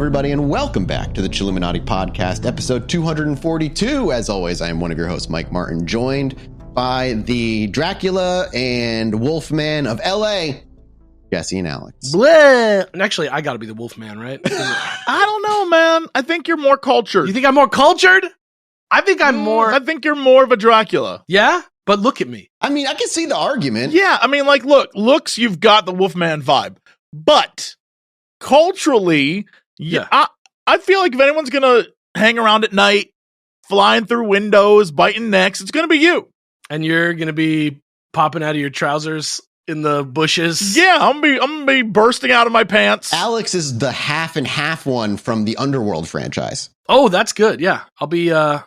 everybody, and welcome back to the Chilluminati podcast, episode 242. As always, I am one of your hosts, Mike Martin, joined by the Dracula and Wolfman of LA, Jesse and Alex. Blah. Actually, I gotta be the Wolfman, right? I don't know, man. I think you're more cultured. You think I'm more cultured? I think I'm more... I think you're more of a Dracula. Yeah? But look at me. I mean, I can see the argument. Yeah, I mean, like, looks, you've got the Wolfman vibe. But culturally, I feel like if anyone's gonna hang around at night, flying through windows, biting necks, it's gonna be you. And you're gonna be popping out of your trousers in the bushes. Yeah, I'm gonna be bursting out of my pants. Alex is the half and half one from the Underworld franchise. Oh, that's good. Yeah, I'll be what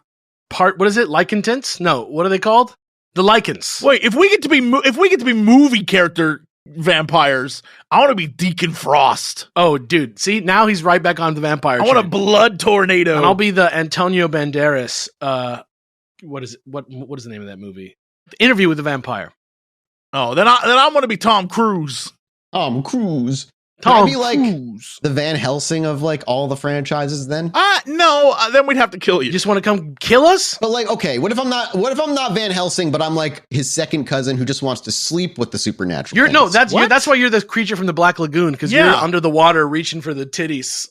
is it? Lycantins? No, what are they called? The Lycans. Wait, if we get to be movie character vampires, I want to be Deacon Frost. Oh, dude. See, now he's right back on the vampire. I want a blood tornado. And I'll be the Antonio Banderas. What is it? What is the name of that movie? The Interview with the Vampire. Oh, then I want to be Tom Cruise. Tom Cruise. Tom Can I be Cruise. like the Van Helsing of like all the franchises then? No, then we'd have to kill you. You just want to come kill us? But like, okay, what if I'm not Van Helsing, but I'm like his second cousin who just wants to sleep with the supernatural things? That's why you're the creature from the Black Lagoon, because you're under the water reaching for the titties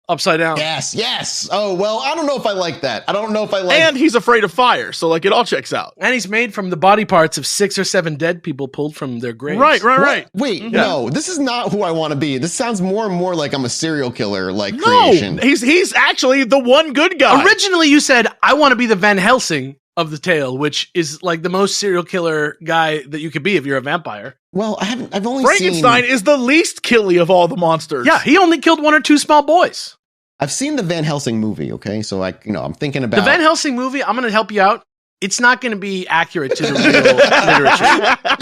upside down. Yes. Oh, well, I don't know if I like that. And he's afraid of fire, so like it all checks out. And he's made from the body parts of 6 or 7 dead people pulled from their graves. Right. Wait, no, this is not who I want to be. This sounds more and more like I'm a serial killer, like No, creation. he's actually the one good guy. Originally, you said, I want to be the Van Helsing of the tale, which is like the most serial killer guy that you could be if you're a vampire. I've only Frankenstein is the least killy of all the monsters. Yeah, he only killed 1 or 2 small boys. I've seen the Van Helsing movie, okay? So I'm thinking about the Van Helsing movie. I'm going to help you out. It's not going to be accurate to the real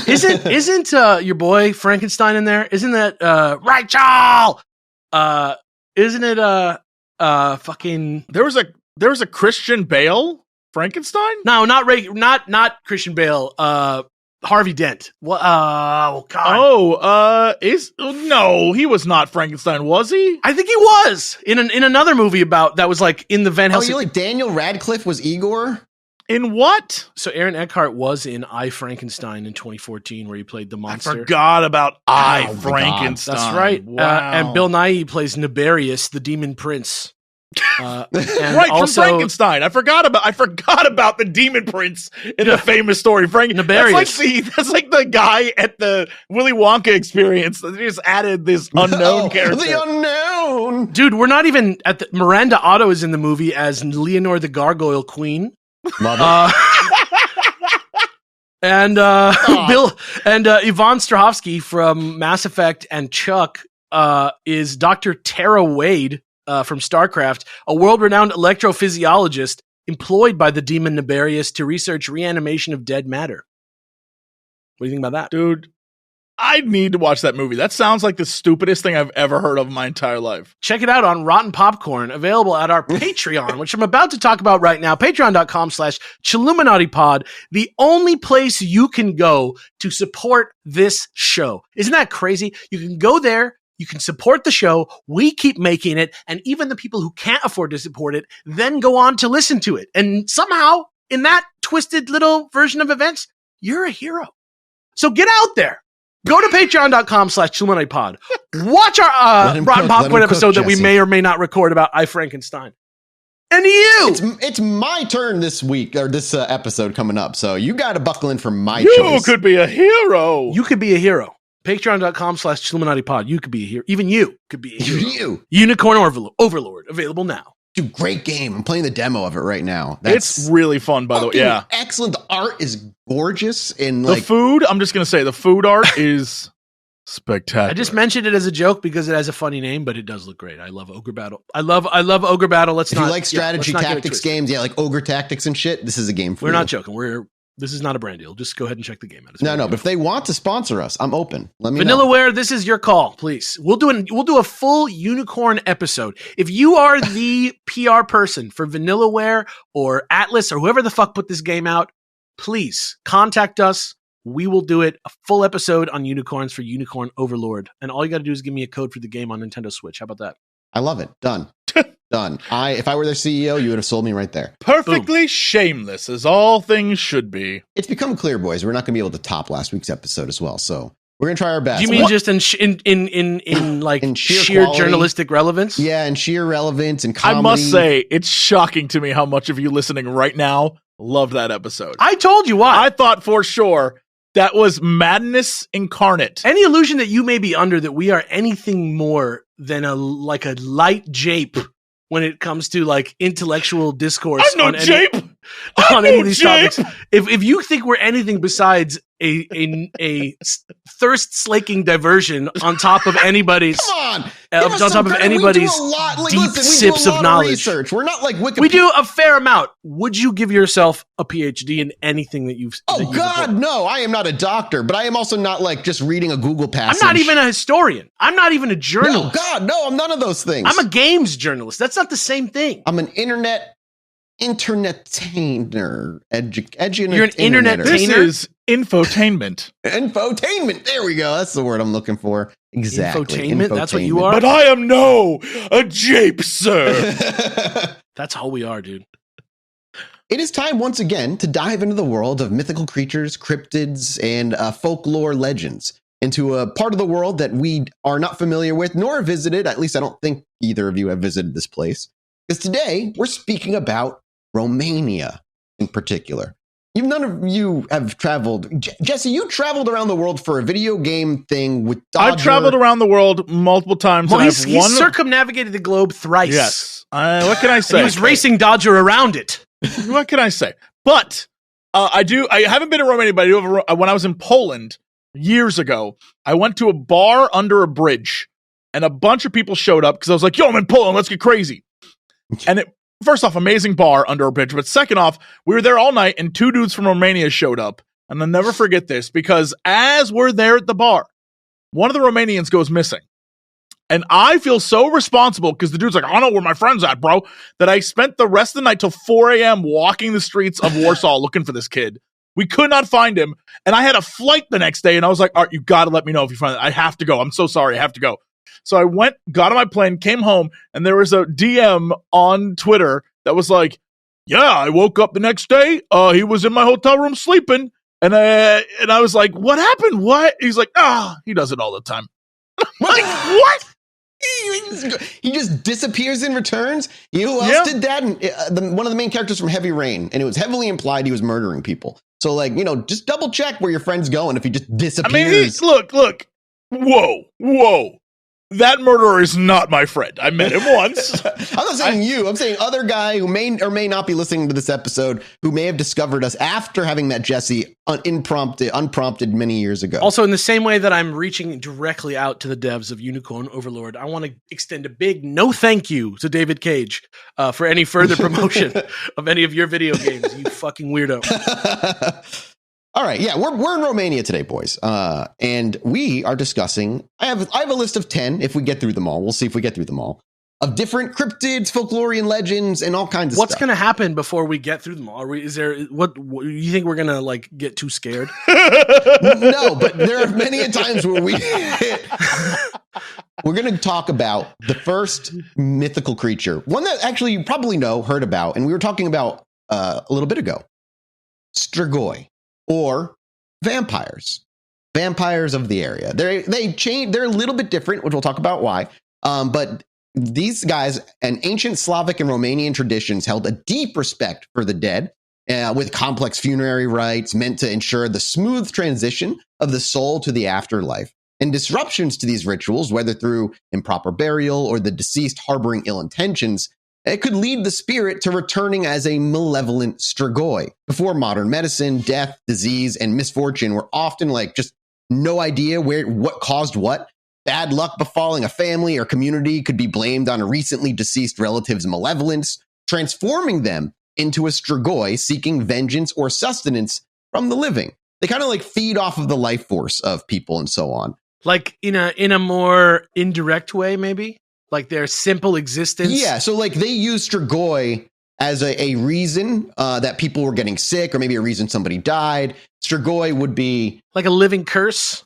literature. Isn't your boy Frankenstein in there? Isn't that Rachel? Isn't it fucking? There was a Christian Bale Frankenstein? No, not Christian Bale. Harvey Dent. What? Oh God. No, he was not Frankenstein, was he? I think he was in another movie about that was like in the Van Helsing. Oh, you like Daniel Radcliffe was Igor? In what? So Aaron Eckhart was in I, Frankenstein in 2014, where he played the monster. I forgot about Frankenstein. That's right. Wow. And Bill Nighy plays Nefarious, the demon prince. And right, also, from Frankenstein. I forgot about the demon prince in the famous story. Nefarious. That's like the guy at the Willy Wonka experience. They just added this unknown character. The unknown. Dude, we're not even at the Miranda Otto is in the movie as Leonore the Gargoyle Queen. Love it. And Bill and Yvonne Strahovski from Mass Effect and Chuck is Dr. Tara Wade from StarCraft, a world-renowned electrophysiologist employed by the demon Nefarious to research reanimation of dead matter. What do you think about that? Dude, I need to watch that movie. That sounds like the stupidest thing I've ever heard of in my entire life. Check it out on Rotten Popcorn, available at our Patreon, which I'm about to talk about right now. Patreon.com/ChilluminatiPod, the only place you can go to support this show. Isn't that crazy? You can go there. You can support the show. We keep making it. And even the people who can't afford to support it then go on to listen to it. And somehow, in that twisted little version of events, you're a hero. So get out there. Go to patreon.com/ChilluminatiPod. Watch our Rotten Popcorn episode that we may or may not record about I, Frankenstein. And you! It's my turn this week, or this episode coming up. So you got to buckle in for my choice. You could be a hero. You could be a hero. Patreon.com/ChilluminatiPod. You could be a hero. Even you could be a hero. You. Unicorn Overlord. Available now. Dude, great game. I'm playing the demo of it right now. It's really fun, by the way. Yeah. Excellent. The art is gorgeous. And the food, I'm just going to say, the food art is spectacular. I just mentioned it as a joke because it has a funny name, but it does look great. I love Ogre Battle. I love Ogre Battle. If you like strategy tactics games, like Ogre Tactics and shit, this is a game for you. We're not joking. This is not a brand deal. Just go ahead and check the game out. No, but if they want to sponsor us, I'm open. Let me know. Vanillaware, this is your call, please. We'll do a full unicorn episode. If you are the PR person for Vanillaware or Atlas or whoever the fuck put this game out, please contact us. We will do it, a full episode on unicorns for Unicorn Overlord. And all you got to do is give me a code for the game on Nintendo Switch. How about that? I love it. Done. Done. If I were their CEO, you would have sold me right there. Perfectly Boom. Shameless, as all things should be. It's become clear, boys. We're not going to be able to top last week's episode as well. So we're going to try our best. Do you mean just in like in sheer journalistic relevance? Yeah, and sheer relevance and comedy. I must say, it's shocking to me how much of you listening right now loved that episode. I told you why. I thought for sure that was madness incarnate. Any illusion that you may be under that we are anything more than a light jape when it comes to like intellectual discourse on any of these topics. If you think we're anything besides a thirst slaking diversion on top of anybody's on top of anybody's deep sips of knowledge. Research. We're not like Wikipedia. We do a fair amount. Would you give yourself a PhD in anything that you've? Oh God, no! I am not a doctor, but I am also not like just reading a Google passage. I'm not even a historian. I'm not even a journalist. No, God, no! I'm none of those things. I'm a games journalist. That's not the same thing. I'm an internetainer. You're an internetainer? This is infotainment. Infotainment. There we go. That's the word I'm looking for. Exactly. Infotainment. That's what you are. But I am a jape, sir. That's all we are, dude. It is time once again to dive into the world of mythical creatures, cryptids, and folklore legends, into a part of the world that we are not familiar with nor visited. At least I don't think either of you have visited this place. Because today we're speaking about Romania in particular. None of you have traveled. Jesse, you traveled around the world for a video game thing with Dodger. I've traveled around the world multiple times. Well, he's circumnavigated the globe thrice. Yes. What can I say? He was racing Dodger around it. What can I say? But I haven't been to Romania, but I do have when I was in Poland years ago, I went to a bar under a bridge, and a bunch of people showed up because I was like, yo, I'm in Poland, let's get crazy. And first off, amazing bar under a bridge. But second off, we were there all night and two dudes from Romania showed up. And I'll never forget this because as we're there at the bar, one of the Romanians goes missing. And I feel so responsible because the dude's like, I don't know where my friend's at, bro, that I spent the rest of the night till 4 a.m. walking the streets of Warsaw looking for this kid. We could not find him. And I had a flight the next day. And I was like, all right, you got to let me know if you find it. I have to go. I'm so sorry. I have to go. So I went, got on my plane, came home, and there was a DM on Twitter that was like, yeah, I woke up the next day. He was in my hotel room sleeping. And I was like, what happened? What? He's like, he does it all the time. I'm like, what? He just disappears and returns. Who else did that? And one of the main characters from Heavy Rain, and it was heavily implied he was murdering people. So, like, just double check where your friend's going if he just disappears. I mean, look. Whoa. That murderer is not my friend. I met him once. I'm not saying you. I'm saying other guy who may or may not be listening to this episode who may have discovered us after having met Jesse unprompted many years ago. Also, in the same way that I'm reaching directly out to the devs of Unicorn Overlord, I want to extend a big no thank you to David Cage for any further promotion of any of your video games, you fucking weirdo. All right, yeah, we're in Romania today, boys, and we are discussing. I have a list of 10. If we get through them all, we'll see if we get through them all. Of different cryptids, folklorian legends, and all kinds of What's stuff. What's going to happen before we get through them all? Is there what you think we're going to like get too scared? No, but there are many times where we're going to talk about the first mythical creature, one that actually you probably heard about, and we were talking about a little bit ago, Strigoi. Or vampires of the area. They're a little bit different, which we'll talk about why. But these guys and ancient Slavic and Romanian traditions held a deep respect for the dead, with complex funerary rites meant to ensure the smooth transition of the soul to the afterlife. And disruptions to these rituals, whether through improper burial or the deceased harboring ill intentions, it could lead the spirit to returning as a malevolent strigoi. Before modern medicine, death, disease, and misfortune were often like just no idea what caused what. Bad luck befalling a family or community could be blamed on a recently deceased relative's malevolence, transforming them into a strigoi seeking vengeance or sustenance from the living. They kind of like feed off of the life force of people and so on. Like in a more indirect way, maybe? Like their simple existence? Yeah, so like they use strigoi as a reason that people were getting sick, or maybe a reason somebody died. Strigoi would be like a living curse,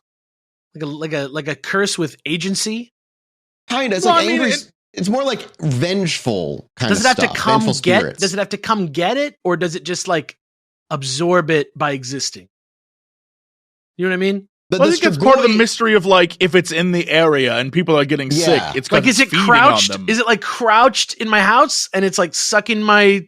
like a curse with agency. Kind of. It's it's more like vengeful kind of stuff. Does it have to come get it, or does it just like absorb it by existing? You know what I mean? I think it's part of the mystery of like if it's in the area and people are getting sick. It's like, is it crouched? Is it like crouched in my house and it's like sucking my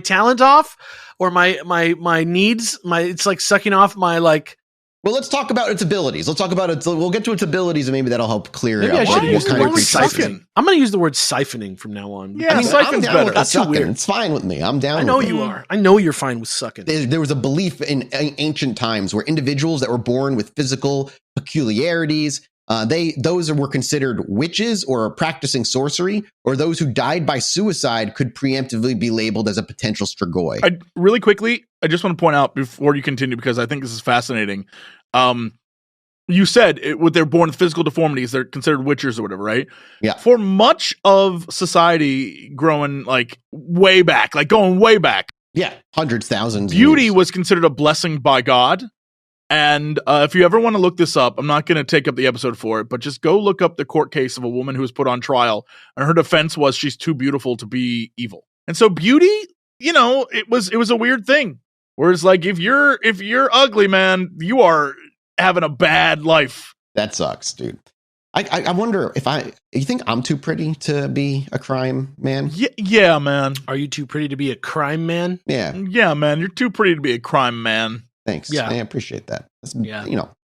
talent off, or my needs? It's like sucking off my like. Well, let's talk about its abilities. Let's talk about it. We'll get to its abilities, and maybe that'll help clear it out. I'm going to use the word siphoning from now on. Yeah, siphon's better. That's too weird. It's fine with me. I'm down. I know you are. I know you're fine with sucking. There was a belief in ancient times where individuals that were born with physical peculiarities, those were considered witches or practicing sorcery, or those who died by suicide could preemptively be labeled as a potential strigoi. Really quickly, I just want to point out before you continue, because I think this is fascinating. You said they're born with physical deformities, they're considered witches or whatever, right? Yeah. For much of society growing like way back, like going way back. Yeah, hundreds, thousands. Beauty was considered a blessing by God. And if you ever want to look this up, I'm not going to take up the episode for it, but just go look up the court case of a woman who was put on trial, and her defense was she's too beautiful to be evil. And so beauty, it was a weird thing. Whereas like if you're ugly, man, you are having a bad life. That sucks, dude. I wonder you think I'm too pretty to be a crime man? Yeah, man. Are you too pretty to be a crime man? Yeah, man. You're too pretty to be a crime man. Thanks. Yeah. I appreciate that.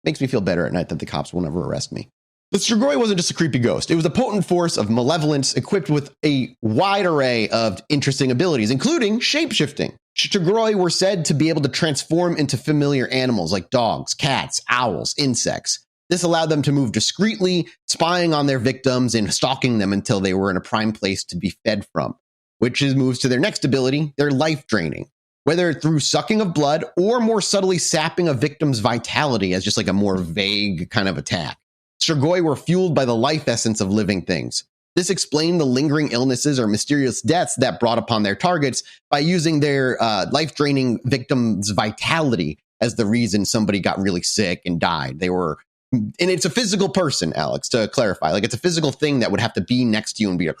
Makes me feel better at night that the cops will never arrest me. The strigoi wasn't just a creepy ghost. It was a potent force of malevolence equipped with a wide array of interesting abilities, including shapeshifting. Strigoi were said to be able to transform into familiar animals like dogs, cats, owls, insects. This allowed them to move discreetly, spying on their victims and stalking them until they were in a prime place to be fed from, which moves to their next ability, their life draining. Whether through sucking of blood or more subtly sapping a victim's vitality as just like a more vague kind of attack. Strigoi were fueled by the life essence of living things. This explained the lingering illnesses or mysterious deaths that brought upon their targets by using their life-draining victim's vitality as the reason somebody got really sick and died. And it's a physical person, Alex, to clarify. Like, it's a physical thing that would have to be next to you and be like,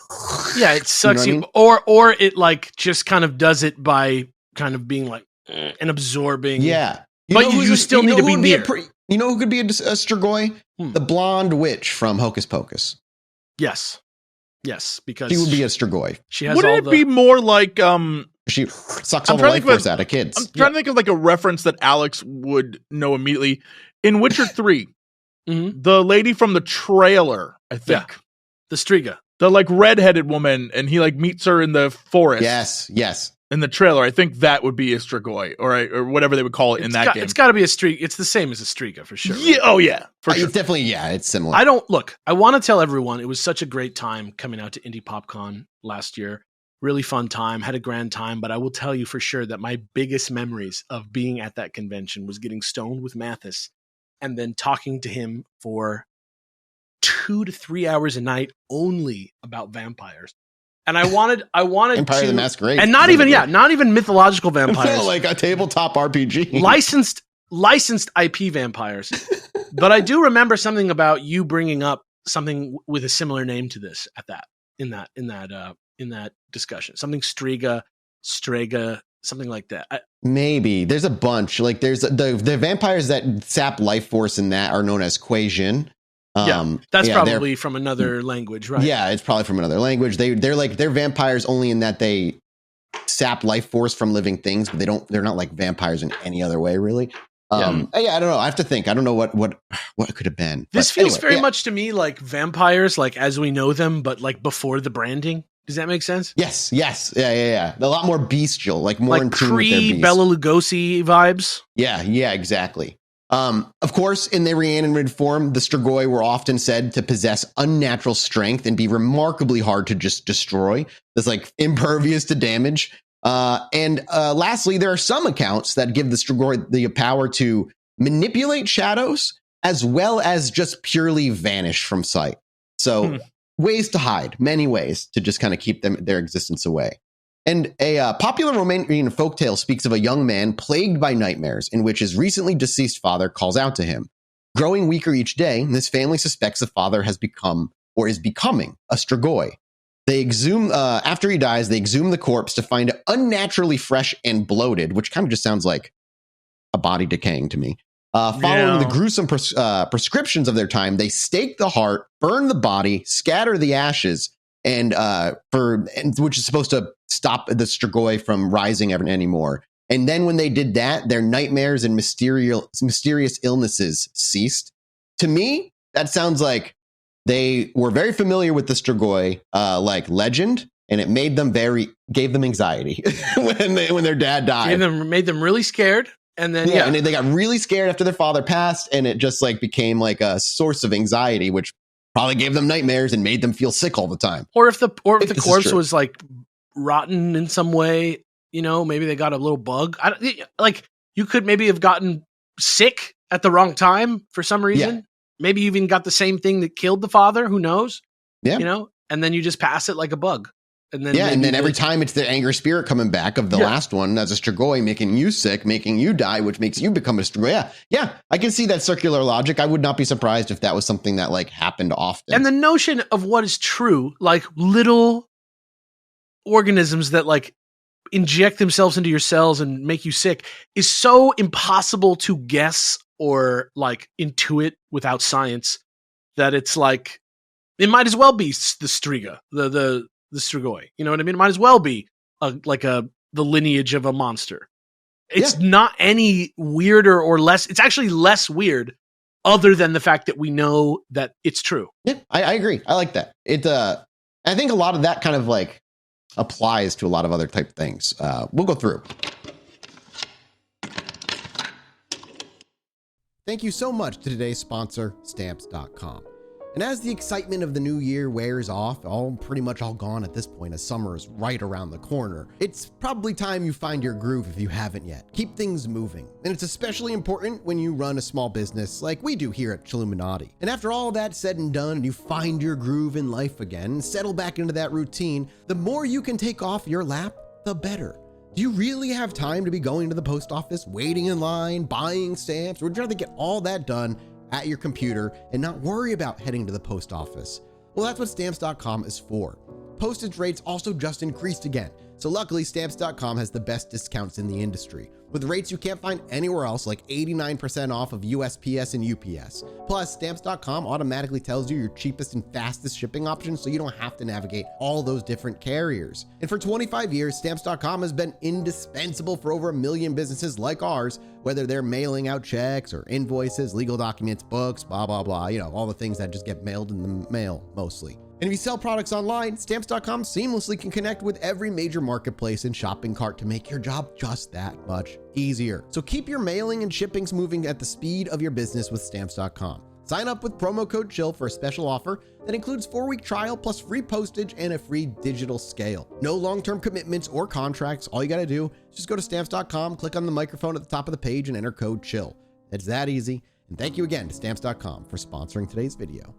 yeah, it sucks you. I mean? Or it like just kind of does it by kind of being like and absorbing. Yeah. But you still need to be near. You know who could be a strigoi? The blonde witch from Hocus Pocus. Yes, because she would be a strigoi. She has. Wouldn't it be more like she sucks all the life force out of kids? I'm trying to think of like a reference that Alex would know immediately. In Witcher 3, the lady from the trailer, I think, the Striga, the like redheaded woman, and he like meets her in the forest. Yes. In the trailer, I think that would be a strigoi, or whatever they would call it in that game. It's got to be a Striga. It's the same as a Striga for sure. Yeah. Right? Oh yeah, for sure. It's definitely it's similar. I want to tell everyone it was such a great time coming out to Indie PopCon last year. Really fun time, had a grand time. But I will tell you for sure that my biggest memories of being at that convention was getting stoned with Mathis and then talking to him for 2 to 3 hours a night only about vampires. And I wanted Empire to, of the Masquerade, and not even mythological vampires. It like a tabletop RPG, licensed IP vampires. But I do remember something about you bringing up something with a similar name to this in that discussion. Something Striga, something like that. Maybe there's a bunch. Like there's the vampires that sap life force in that are known as Quasian. That's probably from another language, right? Yeah, it's probably from another language. They're vampires only in that they sap life force from living things, but they're not like vampires in any other way, really. I don't know. I have to think. I don't know what it could have been. This feels very much to me like vampires, like as we know them, but like before the branding. Does that make sense? Yes. Yeah. A lot more bestial, like more in tune with their beast. Bela Lugosi vibes. Yeah, exactly. Of course, in their reanimated form, the strigoi were often said to possess unnatural strength and be remarkably hard to just destroy. That's like impervious to damage. And lastly, there are some accounts that give the strigoi the power to manipulate shadows as well as just purely vanish from sight. So ways to hide, many ways to just kind of keep their existence away. And a popular Romanian folktale speaks of a young man plagued by nightmares in which his recently deceased father calls out to him. Growing weaker each day, this family suspects the father has become or is becoming a Strigoi. They exhume, after he dies, they exhume the corpse to find it unnaturally fresh and bloated, which kind of just sounds like a body decaying to me. Following the gruesome prescriptions of their time, they stake the heart, burn the body, scatter the ashes, which is supposed to stop the Strigoi from rising anymore. And then when they did that, their nightmares and mysterious illnesses ceased. To me, that sounds like they were very familiar with the Strigoi legend, and it gave them anxiety when their dad died. Made them really scared. And then, and they got really scared after their father passed, and it just became like a source of anxiety, which probably gave them nightmares and made them feel sick all the time. Or if the corpse was rotten in some way, maybe they got a little bug. You could maybe have gotten sick at the wrong time for some reason. Yeah. Maybe you even got the same thing that killed the father. Who knows? Yeah. And then you just pass it like a bug. And then every time it's the anger spirit coming back of the last one as a Strigoi, making you sick, making you die, which makes you become a Strigoi. Yeah, I can see that circular logic. I would not be surprised if that was something that happened often. And the notion of what is true, little organisms that inject themselves into your cells and make you sick, is so impossible to guess or intuit without science that it's it might as well be the Striga, the Strigoi. You know what I mean? It might as well be the lineage of a monster. It's not any weirder or less. It's actually less weird, other than the fact that we know that it's true. Yeah, I agree. I like that. I think a lot of that kind of applies to a lot of other type things. We'll go through. Thank you so much to today's sponsor, Stamps.com. And as the excitement of the new year wears off, pretty much all gone at this point as summer is right around the corner, it's probably time you find your groove if you haven't yet. Keep things moving. And it's especially important when you run a small business like we do here at Chilluminati. And after all that said and done, and you find your groove in life again and settle back into that routine, the more you can take off your lap, the better. Do you really have time to be going to the post office, waiting in line, buying stamps, or would you rather get all that done at your computer and not worry about heading to the post office? Well, that's what Stamps.com is for. Postage rates also just increased again, so luckily Stamps.com has the best discounts in the industry, with rates you can't find anywhere else, like 89% off of USPS and UPS. Plus, Stamps.com automatically tells you your cheapest and fastest shipping options, so you don't have to navigate all those different carriers. And for 25 years, Stamps.com has been indispensable for over 1 million businesses like ours, whether they're mailing out checks or invoices, legal documents, books, blah, blah, blah, all the things that just get mailed in the mail, mostly. And if you sell products online, Stamps.com seamlessly can connect with every major marketplace and shopping cart to make your job just that much easier. So keep your mailing and shippings moving at the speed of your business with Stamps.com. Sign up with promo code CHILL for a special offer that includes 4-week trial plus free postage and a free digital scale. No long-term commitments or contracts. All you got to do is just go to Stamps.com, click on the microphone at the top of the page, and enter code CHILL. It's that easy. And thank you again to Stamps.com for sponsoring today's video.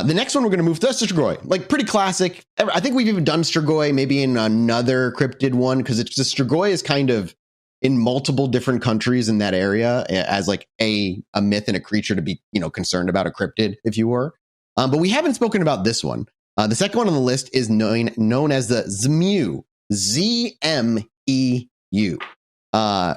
The next one we're going to move to is Strigoi. Pretty classic. I think we've even done Strigoi maybe in another cryptid one, because it's just Strigoi is kind of in multiple different countries in that area as a myth and a creature to be concerned about, a cryptid, if you were. But we haven't spoken about this one. The second one on the list is known as the Zmeu, Z-M-E-U,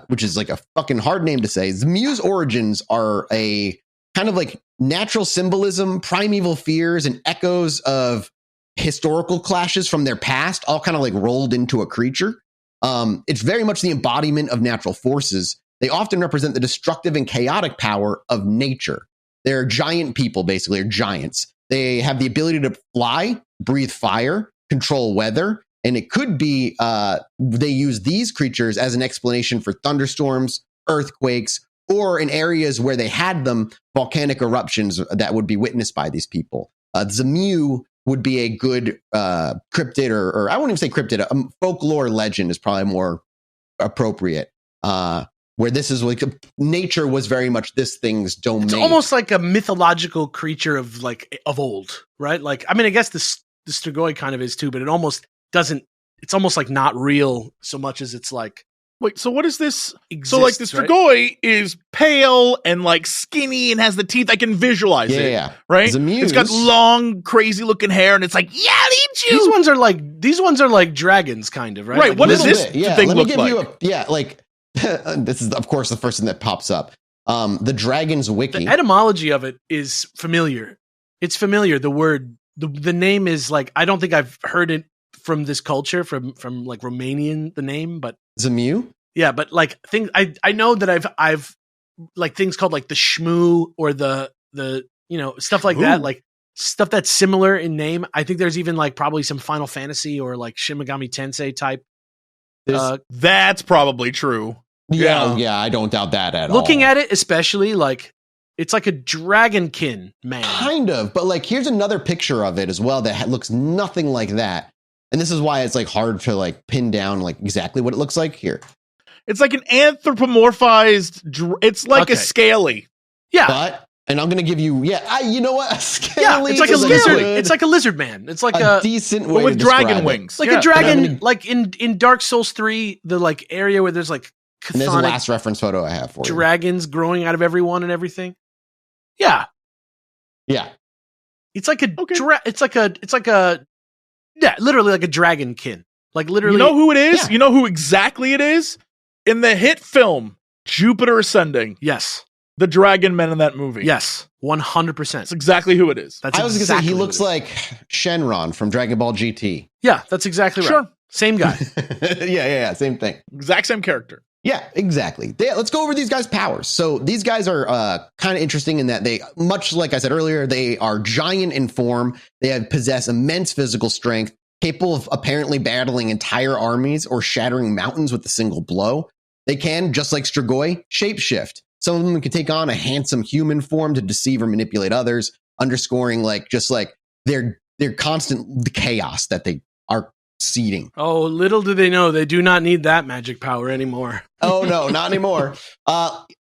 which is a fucking hard name to say. Zmeu's origins are a kind of natural symbolism, primeval fears, and echoes of historical clashes from their past, all kind of rolled into a creature. It's very much the embodiment of natural forces. They often represent the destructive and chaotic power of nature. They're giant people, basically, or giants. They have the ability to fly, breathe fire, control weather, and it could be they use these creatures as an explanation for thunderstorms, earthquakes, or in areas where they had them, volcanic eruptions that would be witnessed by these people. Zmeu would be a good cryptid, or I wouldn't even say cryptid, a folklore legend is probably more appropriate, where this is nature was very much this thing's domain. It's almost like a mythological creature of old, right? I guess the Strigoi kind of is too, but it almost doesn't, it's almost not real so much as it's Wait, so what is this? Exists, so like the Strigoi is pale and like skinny and has the teeth. I can visualize it. Yeah. Right? It's got long, crazy looking hair and it's like, yeah, I'll eat you. These ones are like dragons, kind of, right? Right. Like, what does this thing look like? This is, of course, the first thing that pops up. The Dragon's Wiki. The etymology of it is familiar. It's familiar. The word, the name is like, I don't think I've heard it from this culture, from like Romanian, the name, but Zemu? Yeah, but like things I know that I've like things called like the shmoo or the stuff like that, like stuff that's similar in name. I think there's even like probably some Final Fantasy or like Shin Megami Tensei type. That's probably true. Yeah, I don't doubt that at all. Looking at it, especially like it's like a dragonkin man. Kind of, but like here's another picture of it as well that looks nothing like that. And this is why it's like hard to like pin down like exactly what it looks like here. It's like an anthropomorphized. It's like a scaly. Yeah. And I'm going to give you, you know what? A scaly. Yeah, it's like a lizard. It's like a lizard man. It's like a decent way with to dragon wings. Like a dragon, like in Dark Souls 3, the like area where there's like chthonic, and there's the last reference photo I have for you. Dragons growing out of everyone and everything. Yeah. Yeah. It's like a literally like a dragonkin. Like literally. You know who it is? Yeah. You know who exactly it is? In the hit film Jupiter Ascending. Yes. The dragon men in that movie. Yes. 100%. That's exactly who it is. I was going to say he looks like Shenron from Dragon Ball GT. Yeah, that's exactly right. Sure. Same guy. Yeah. Same thing. Exact same character. Yeah, exactly. Let's go over these guys' powers. So these guys are kind of interesting in that they, much like I said earlier, they are giant in form. They possess immense physical strength, capable of apparently battling entire armies or shattering mountains with a single blow. They can, just like Strigoi, shapeshift. Some of them can take on a handsome human form to deceive or manipulate others, underscoring their constant chaos that they are seeding. Oh, little do they know, they do not need that magic power anymore. Oh, no, not anymore.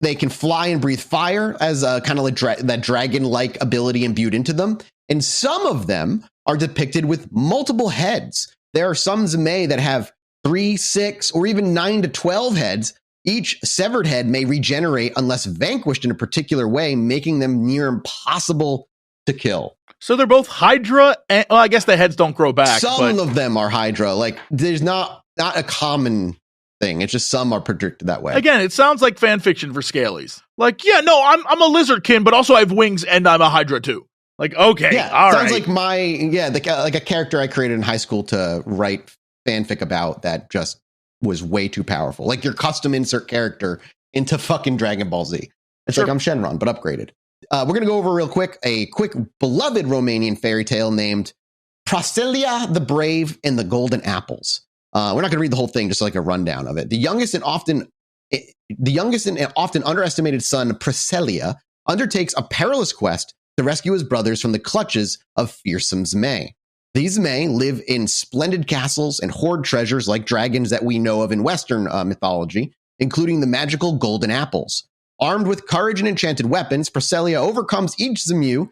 They can fly and breathe fire as kind of like that dragon-like ability imbued into them. And some of them are depicted with multiple heads. There are some Zeme that have 3, 6, or even 9 to 12 heads. Each severed head may regenerate unless vanquished in a particular way, making them near impossible to kill. So they're both Hydra, and I guess the heads don't grow back. Some of them are Hydra. Like there's not a common thing. It's just some are predicted that way. Again, it sounds like fan fiction for Scalies. Like, yeah, no, I'm a lizardkin, but also I have wings and I'm a Hydra too. Like, okay, all sounds right. Like like a character I created in high school to write fanfic about that just was way too powerful. Like your custom insert character into fucking Dragon Ball Z. It's like I'm Shenron, but upgraded. We're going to go over real quick a quick beloved Romanian fairy tale named Prostelia the Brave and the Golden Apples. We're not going to read the whole thing, just like a rundown of it. The youngest and often underestimated son, Prostelia, undertakes a perilous quest to rescue his brothers from the clutches of fearsome Zme. These Zme live in splendid castles and hoard treasures like dragons that we know of in Western mythology, including the magical golden apples. Armed with courage and enchanted weapons, Prostelia overcomes each Zemu,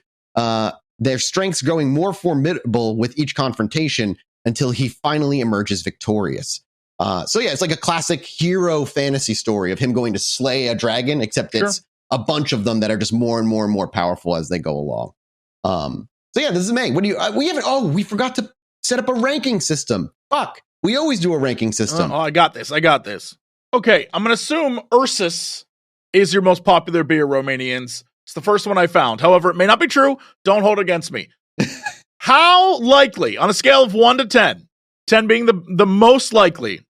their strengths growing more formidable with each confrontation until he finally emerges victorious. It's like a classic hero fantasy story of him going to slay a dragon, except it's a bunch of them that are just more and more and more powerful as they go along. This is May. What do you? We forgot to set up a ranking system. Fuck, we always do a ranking system. I got this. Okay, I'm gonna assume Ursus is your most popular beer, Romanians. It's the first one I found. However, it may not be true. Don't hold it against me. How likely, on a scale of 1 to 10, 10 being the most likely,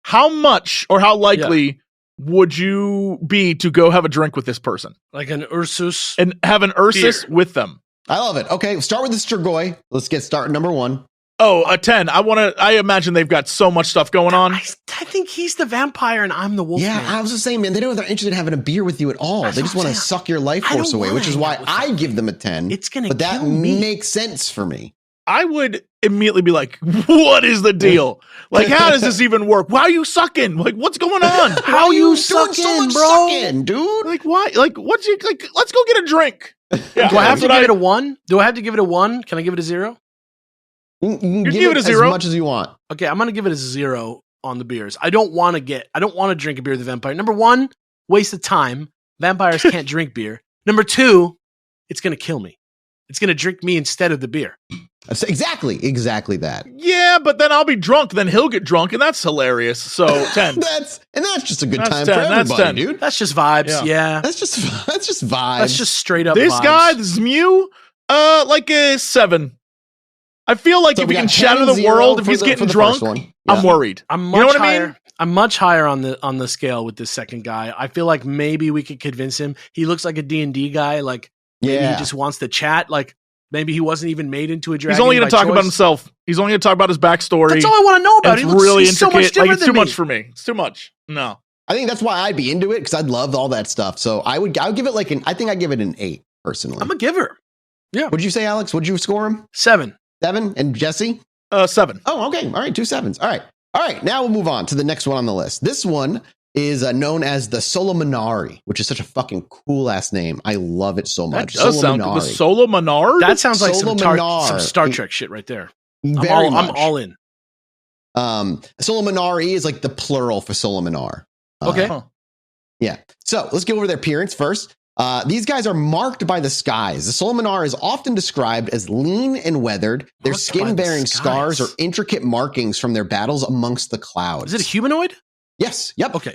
how much or how likely would you be to go have a drink with this person? Like an Ursus? And have an Ursus beer with them. I love it. Okay, start with the Strigoi. Let's get started. Number 1. Oh, a 10. I imagine they've got so much stuff going on. I think he's the vampire and I'm the wolf. Yeah, man. I was just saying, man, they're interested in having a beer with you at all. They just want to suck your life force away, which is why I give them a 10. It's going to But that makes sense for me. I would immediately be like, what is the deal? Like, how does this even work? Why are you sucking? Like, what's going on? How are you sucking, so much bro? Sucking, dude? Like, why? Like, let's go get a drink. Yeah, do I have to give it a 1? Do I have to give it a 1? Can I give it a 0? You can give it a 0 as much as you want. Okay, I'm going to give it a 0 on the beers. I don't want to drink a beer with a vampire. Number one, waste of time. Vampires can't drink beer. Number two, it's going to kill me. It's going to drink me instead of the beer. Exactly that. Yeah, but then I'll be drunk. Then he'll get drunk, and that's hilarious. So 10. that's just a good time 10. For everybody, dude. That's just vibes. Yeah. That's just vibes. That's just straight up. This vibes. guy, this Mew, like a 7. I feel like if we can shatter the world, if he's getting drunk, I'm worried. I'm much higher. I mean? I'm much higher on the scale with this second guy. I feel like maybe we could convince him. He looks like a D&D guy. Like maybe he just wants to chat. Like maybe he wasn't even made into a dragon. He's only going to talk about himself. He's only going to talk about his backstory. That's all I want to know about. It's really intricate. So much like it's too much for me. It's too much. No. I think that's why I'd be into it because I'd love all that stuff. So I would give it I think I'd give it an 8 personally. I'm a giver. Yeah. What'd you say, Alex? What'd you score him? 7. 7? And Jesse? 7. Oh, okay. All right. 2 7s. All right. Now we'll move on to the next one on the list. This one is known as the Chilluminati, which is such a fucking cool ass name. I love it so much. That does sound cool. The Chilluminati? That sounds like some Star Trek shit right there. I'm all in. Chilluminati is like the plural for Chilluminar. Okay. Yeah. So let's go over their appearance first. These guys are marked by the skies. The Chilluminar is often described as lean and weathered. Their skin bearing scars or intricate markings from their battles amongst the clouds. Is it a humanoid? Yes. Yep. Okay.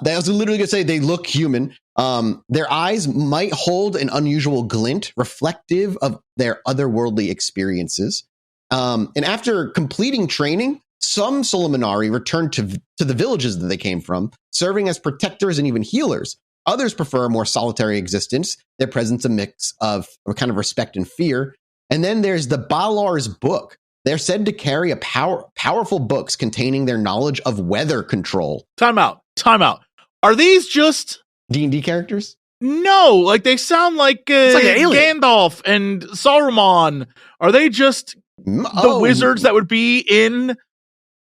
They was literally going to say they look human. Their eyes might hold an unusual glint reflective of their otherworldly experiences. And after completing training, some Chilluminati return to the villages that they came from, serving as protectors and even healers. Others prefer a more solitary existence. Their presence a mix of kind of respect and fear. And then there's the Balar's book. They're said to carry powerful books containing their knowledge of weather control. Time out. Are these just D&D characters? No, like they sound like, Gandalf and Saruman. Are they just the wizards that would be in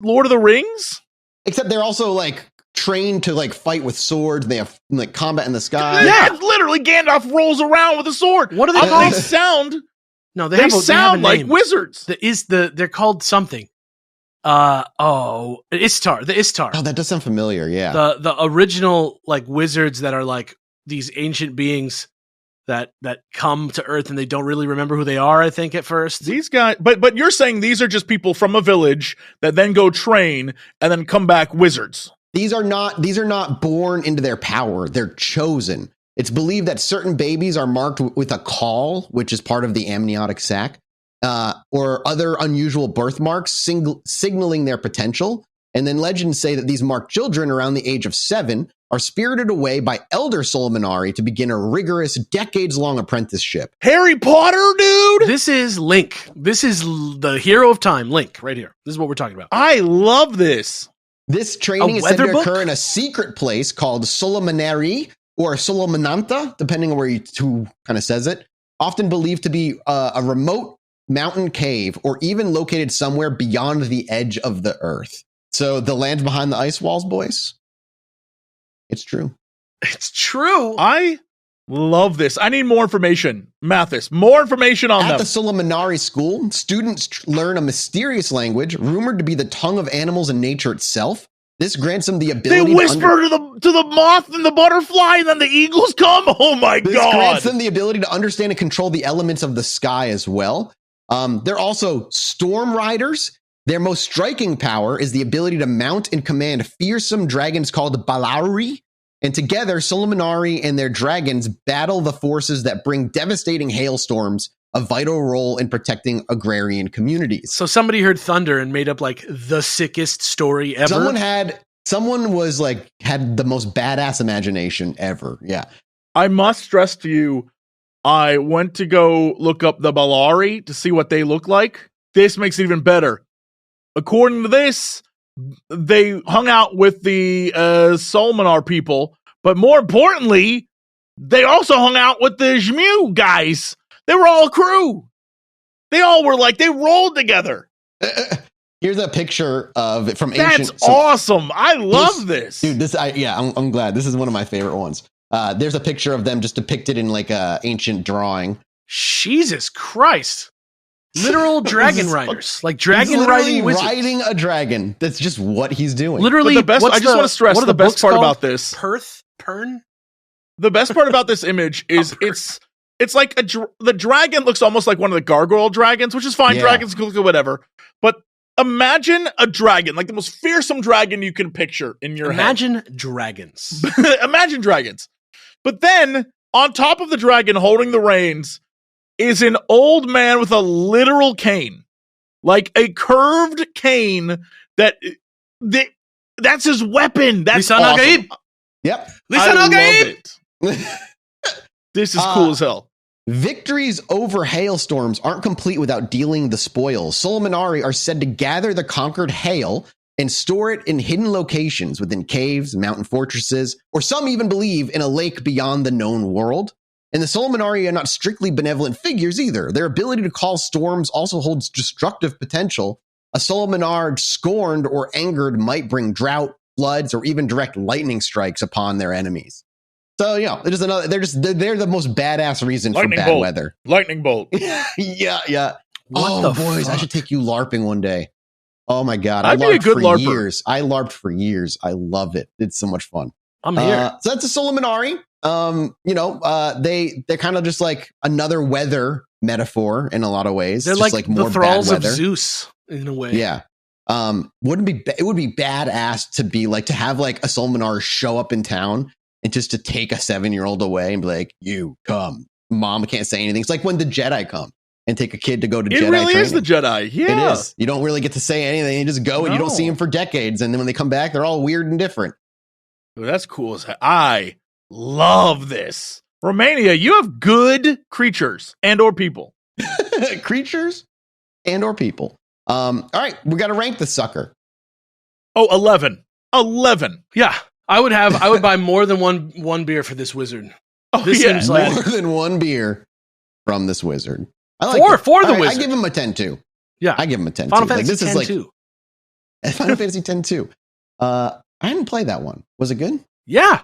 Lord of the Rings? Except they're also like trained to like fight with swords. They have like combat in the sky. Yeah, literally Gandalf rolls around with a sword. What are they called? They sound. No, they sound like wizards. They're called something. Istar. The Istar. Oh, that does sound familiar. Yeah. The original like wizards that are like these ancient beings that come to Earth and they don't really remember who they are, I think, at first. These guys, but you're saying these are just people from a village that then go train and then come back wizards. These are not born into their power. They're chosen. It's believed that certain babies are marked with a caul, which is part of the amniotic sac, or other unusual birthmarks signaling their potential. And then legends say that these marked children around the age of 7 are spirited away by elder Chilluminati to begin a rigorous, decades-long apprenticeship. Harry Potter, dude! This is Link. This is the hero of time, Link, right here. This is what we're talking about. I love this. This training is said to occur in a secret place called Chilluminati or Chilluminanta, depending on who kind of says it. Often believed to be a remote mountain cave or even located somewhere beyond the edge of the earth. So the land behind the ice walls, boys. It's true. It's true. I love this. I need more information. Mathis, more information on them. At the Chilluminati school, students learn a mysterious language rumored to be the tongue of animals and nature itself. This grants them the ability to whisper to the moth and the butterfly, and then the eagles come. Oh my God. This grants them the ability to understand and control the elements of the sky as well. They're also storm riders. Their most striking power is the ability to mount and command fearsome dragons called Balari. And together, Chilluminati and their dragons battle the forces that bring devastating hailstorms, a vital role in protecting agrarian communities. So somebody heard thunder and made up like the sickest story ever. Someone had the most badass imagination ever. Yeah. I must stress to you, I went to go look up the Balari to see what they look like. This makes it even better. According to this, they hung out with the Solminar people, but more importantly, they also hung out with the Jmu guys. They were all a crew. They all were like, they rolled together. Here's a picture of it from ancient. That's awesome. I love this. Dude, I'm glad. This is one of my favorite ones. There's a picture of them just depicted in like a ancient drawing. Jesus Christ. Literal dragon riders, like dragon riding wizards. Riding a dragon. That's just what he's doing. Literally, I just want to stress the best part about this. Pern? The best part about this image is it's like the dragon looks almost like one of the gargoyle dragons, which is fine. Yeah. Dragons can look whatever. But imagine a dragon, like the most fearsome dragon you can picture in your head. Imagine dragons. Imagine dragons. But then on top of the dragon holding the reins is an old man with a literal cane, like a curved cane that's his weapon. That's awesome. Yep. I love it. This is cool as hell. Victories over hailstorms aren't complete without dealing the spoils. Chilluminati are said to gather the conquered hail and store it in hidden locations within caves, mountain fortresses, or some even believe in a lake beyond the known world. And the Chilluminati are not strictly benevolent figures either. Their ability to call storms also holds destructive potential. A Chilluminati scorned or angered might bring drought, floods, or even direct lightning strikes upon their enemies. So, they're the most badass reason for bad weather. Lightning bolt. Yeah. Boys, I should take you LARPing one day. Oh my God. I'd be a good LARPer. Years. I LARPed for years. I love it. It's so much fun. I'm here. So that's a Chilluminati. They're kind of just like another weather metaphor in a lot of ways. They're just like more the thralls bad of weather. Zeus in a way. Yeah. It would be badass to have like a Chilluminati show up in town and just to take a 7-year-old away and be like, you come. Mom can't say anything. It's like when the Jedi come and take a kid to go to Jedi training. It really is the Jedi. Yeah. It is. You don't really get to say anything. You just go and you don't see them for decades. And then when they come back, they're all weird and different. Ooh, that's cool as heck. I love this. Romania, you have good creatures and or people. Creatures and or people. All right, we got to rank this sucker. Oh, 11. 11. Yeah. I would buy more than one beer for this wizard. Oh, this seems like more than one beer from this wizard. I like for the wizard. I give him a 10 too. Yeah. I give him a 10 Final too. Fantasy Like, this 10 is too. Final Fantasy 10 too. I didn't play that one. Was it good? Yeah.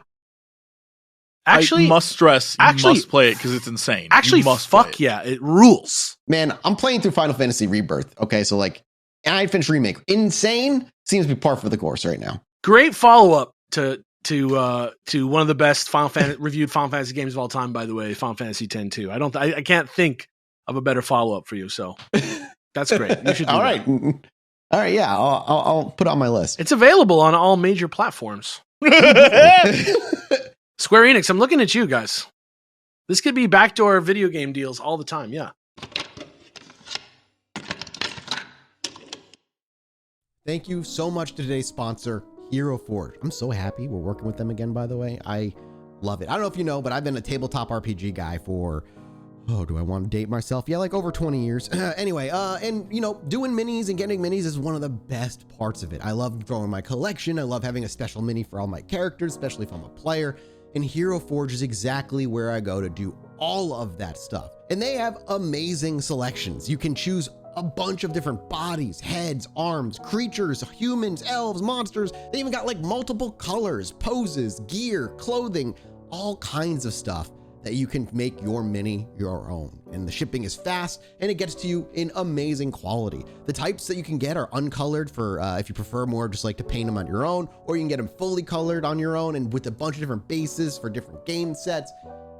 Actually, I must stress, you must play it because it's insane. Actually, fuck yeah, it rules. Man, I'm playing through Final Fantasy Rebirth. Okay, so like, and I finished Remake. Insane seems to be par for the course right now. Great follow up to one of the best reviewed Final Fantasy games of all time. By the way, Final Fantasy X-2. I can't think of a better follow up for you. So that's great. You should do all right. All right, yeah, I'll put it on my list. It's available on all major platforms. Square Enix, I'm looking at you guys. This could be backdoor video game deals all the time, yeah. Thank you so much to today's sponsor, Hero Forge. I'm so happy we're working with them again, by the way. I love it. I don't know if you know, but I've been a tabletop RPG guy for... do I want to date myself? Yeah, like over 20 years. Anyway, and doing minis and getting minis is one of the best parts of it. I love growing my collection. I love having a special mini for all my characters, especially if I'm a player. And Hero Forge is exactly where I go to do all of that stuff. And they have amazing selections. You can choose a bunch of different bodies, heads, arms, creatures, humans, elves, monsters. They even got like multiple colors, poses, gear, clothing, all kinds of stuff that you can make your mini your own. And the shipping is fast and it gets to you in amazing quality. The types that you can get are uncolored for if you prefer more just like to paint them on your own, or you can get them fully colored on your own and with a bunch of different bases for different game sets.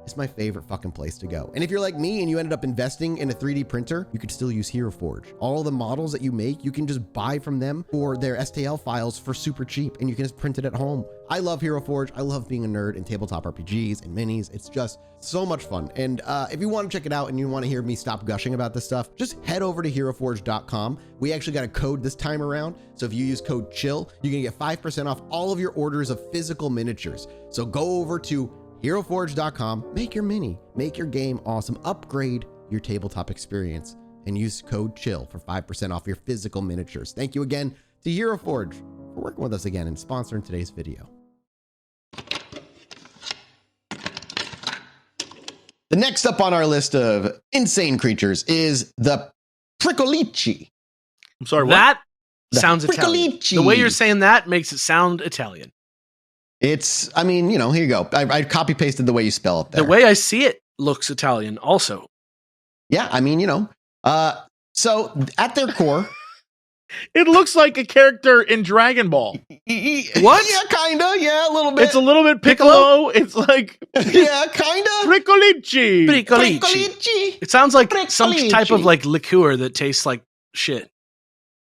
It's my favorite fucking place to go. And if you're like me and you ended up investing in a 3D printer, you could still use Hero Forge. All the models that you make, you can just buy from them for their STL files for super cheap, and you can just print it at home. I love Hero Forge. I love being a nerd in tabletop RPGs and minis. It's just so much fun. And if you want to check it out and you want to hear me stop gushing about this stuff, just head over to heroforge.com. We actually got a code this time around. So if you use code CHILL, you're going to get 5% off all of your orders of physical miniatures. So go over to heroforge.com, make your mini, make your game awesome, upgrade your tabletop experience, and use code CHILL for 5% off your physical miniatures. Thank you again to Hero Forge for working with us again and sponsoring today's video. The next up on our list of insane creatures is the Prickolici. I'm sorry, what? That sounds Italian. The way you're saying that makes it sound Italian. It's, I mean, here you go. I copy pasted the way you spell it there. The way I see it looks Italian also. Yeah, I mean, so So at their core, it looks like a character in Dragon Ball. What? Yeah, kinda. Yeah, a little bit. It's a little bit Piccolo. It's like yeah, kinda. Prickolici. It sounds like some type of like liqueur that tastes like shit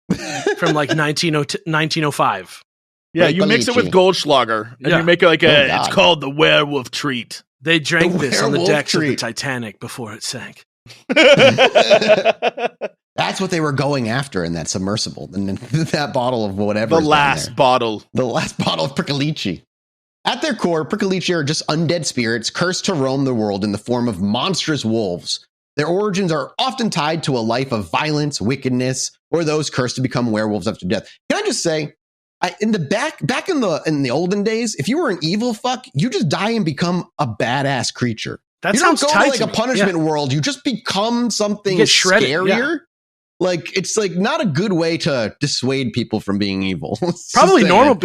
from like 1905. Yeah, you mix it with Goldschlager and you make it like it's called the werewolf treat. They drank this on the decks of the Titanic before it sank. That's what they were going after in that submersible. And that bottle of whatever. The last bottle of Prickolici. At their core, Prickolici are just undead spirits cursed to roam the world in the form of monstrous wolves. Their origins are often tied to a life of violence, wickedness, or those cursed to become werewolves after death. Can I just say, back in the olden days, if you were an evil fuck, you just die and become a badass creature. That you sounds don't go tight to like a punishment world. You just become something scarier. Yeah. Like it's like not a good way to dissuade people from being evil. Probably normal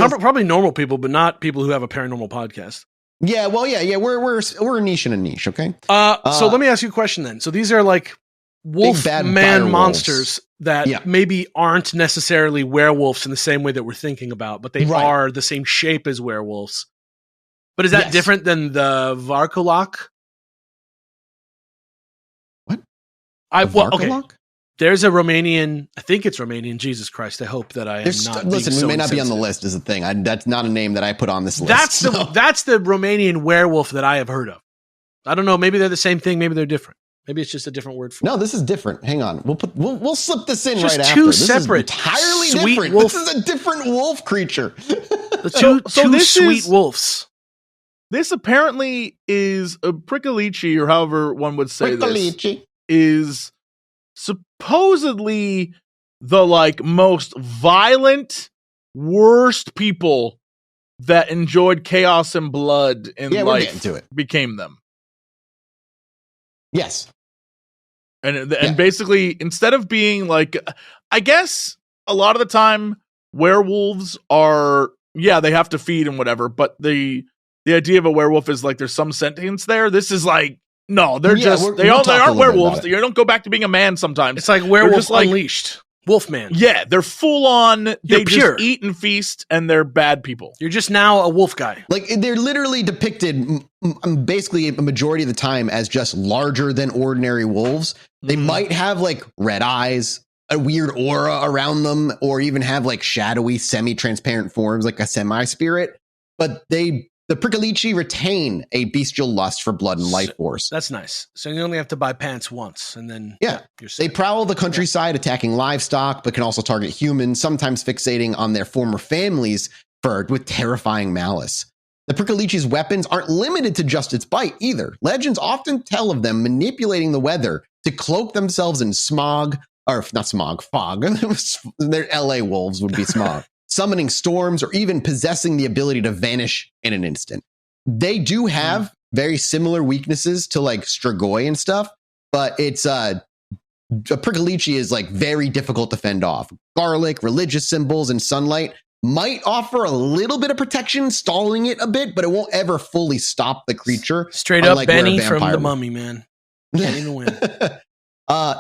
people, but not people who have a paranormal podcast. Yeah, well, yeah. We're a niche in a niche. Okay. So let me ask you a question then. So these are like wolf man monsters that maybe aren't necessarily werewolves in the same way that we're thinking about, but they are the same shape as werewolves. But is that different than the Varkolak? What? Okay. There's a Romanian, I think it's Romanian, Jesus Christ, I hope that I am not listen, we so may not be on the list is the thing. That's not a name that I put on this list. That's the Romanian werewolf that I have heard of. I don't know, maybe they're the same thing, maybe they're different. Maybe it's just a different word for it. No, this is different. Hang on. We'll slip this in right after. Two separate, entirely different. Wolf. This is a different wolf creature. The two sweet wolves. This apparently is a Prickolici, or however one would say this, is supposedly the like most violent, worst people that enjoyed chaos and blood in life became them. Yes. And basically, instead of being like, I guess a lot of the time werewolves are, they have to feed and whatever, but the idea of a werewolf is like there's some sentience there. This is like, no, they're they aren't werewolves. You don't go back to being a man sometimes. It's like Werewolf Unleashed. Wolfman. Yeah, they're full on. They just eat and feast, and they're bad people. You're just now a wolf guy. Like they're literally depicted basically a majority of the time as just larger than ordinary wolves. They might have like red eyes, a weird aura around them, or even have like shadowy, semi-transparent forms like a semi-spirit. But the Prickolici retain a bestial lust for blood and life force. That's nice. So you only have to buy pants once, and then they prowl the countryside, attacking livestock, but can also target humans, sometimes fixating on their former families with terrifying malice. The Prickolici's weapons aren't limited to just its bite either. Legends often tell of them manipulating the weather to cloak themselves in fog. Their LA wolves would be smog. Summoning storms, or even possessing the ability to vanish in an instant. They do have very similar weaknesses to like Strigoi and stuff, but it's a Prickolici is like very difficult to fend off. Garlic, religious symbols, and sunlight might offer a little bit of protection, stalling it a bit, but it won't ever fully stop the creature. Straight up Benny from The Mummy, man. Can't even win.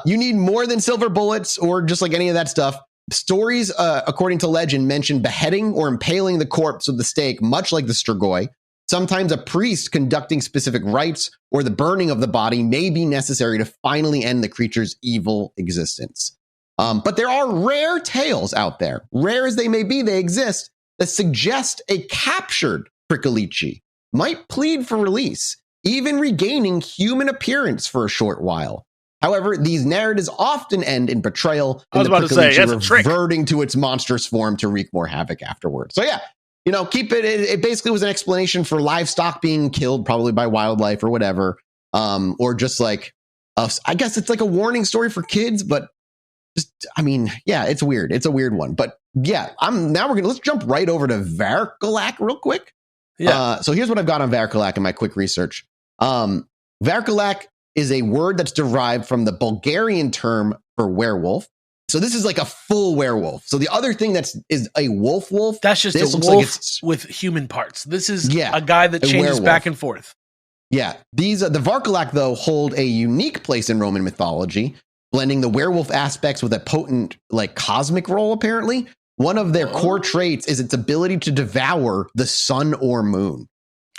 You need more than silver bullets or just like any of that stuff. Stories, according to legend, mention beheading or impaling the corpse with the stake, much like the Strigoi. Sometimes a priest conducting specific rites or the burning of the body may be necessary to finally end the creature's evil existence. But there are rare tales out there, rare as they may be, they exist, that suggest a captured Prickolici might plead for release, even regaining human appearance for a short while. However, these narratives often end in betrayal, and the Prickolici reverting to its monstrous form to wreak more havoc afterwards. So keep it. It basically was an explanation for livestock being killed, probably by wildlife or whatever, or just like, I guess it's like a warning story for kids. But it's weird. It's a weird one. But let's jump right over to Varkolak real quick. Yeah. So here's what I've got on Varkolak in my quick research. Varkolak is a word that's derived from the Bulgarian term for werewolf. So this is like a full werewolf. So the other thing is a wolf. That's just a wolf with human parts. This is a guy that changes back and forth. Yeah. The Varkolak, though, hold a unique place in Roman mythology. blending the werewolf aspects with a potent, like, cosmic role, apparently. One of their core traits is its ability to devour the sun or moon.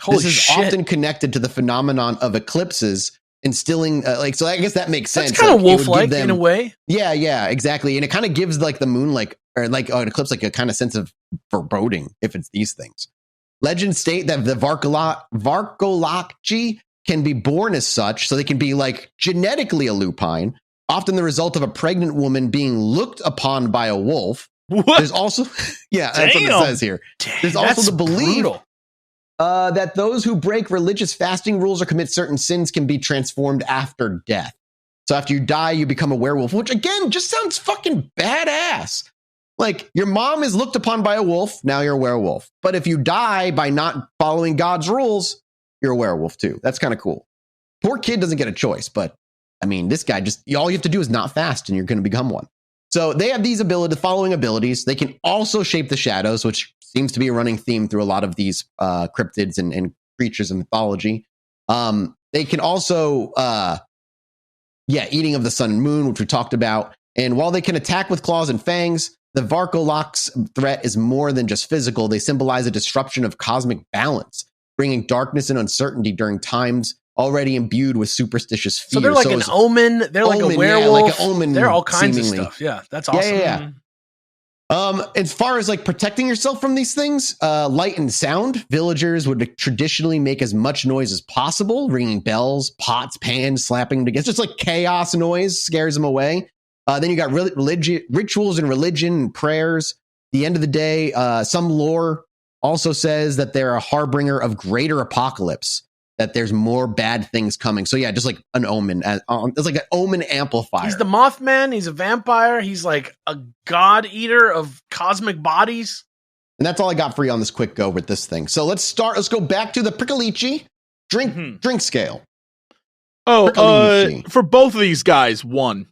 This is often connected to the phenomenon of eclipses, instilling, so I guess that makes sense. That's kind of wolf-like in a way. Yeah, exactly. And it kind of gives, like, the moon, like, or like an eclipse, like a kind of sense of foreboding if it's these things. Legends state that the Varkolakji can be born as such, so they can be, like, genetically a lupine, often the result of a pregnant woman being looked upon by a wolf. What? There's also, that's what it says here. There's also the belief that those who break religious fasting rules or commit certain sins can be transformed after death. So after you die, you become a werewolf, which again just sounds fucking badass. Like, your mom is looked upon by a wolf, now you're a werewolf. But if you die by not following God's rules, you're a werewolf too. That's kind of cool. Poor kid doesn't get a choice, but I mean, this guy all you have to do is not fast and you're going to become one. So they have these following abilities. They can also shape the shadows, which seems to be a running theme through a lot of these cryptids and creatures in mythology. They can also, eating of the sun and moon, which we talked about. And while they can attack with claws and fangs, the Varkolak's threat is more than just physical. They symbolize a disruption of cosmic balance, bringing darkness and uncertainty during times already imbued with superstitious fear. So they're like an omen. They're like a werewolf. Like an omen. They're all kinds seemingly. of stuff. Yeah, that's awesome. Yeah. As far as, like, protecting yourself from these things, light and sound, villagers would traditionally make as much noise as possible, ringing bells, pots, pans, slapping together. It's just like chaos noise scares them away. Then you got rituals and religion and prayers. At the end of the day, some lore also says that they're a harbinger of greater apocalypse, that there's more bad things coming. So yeah, just like an omen. It's like an omen amplifier. He's the Mothman. He's a vampire. He's like a god eater of cosmic bodies. And that's all I got for you on this quick go with this thing. So let's go back to the Prickalichi drink scale. For both of these guys, 1.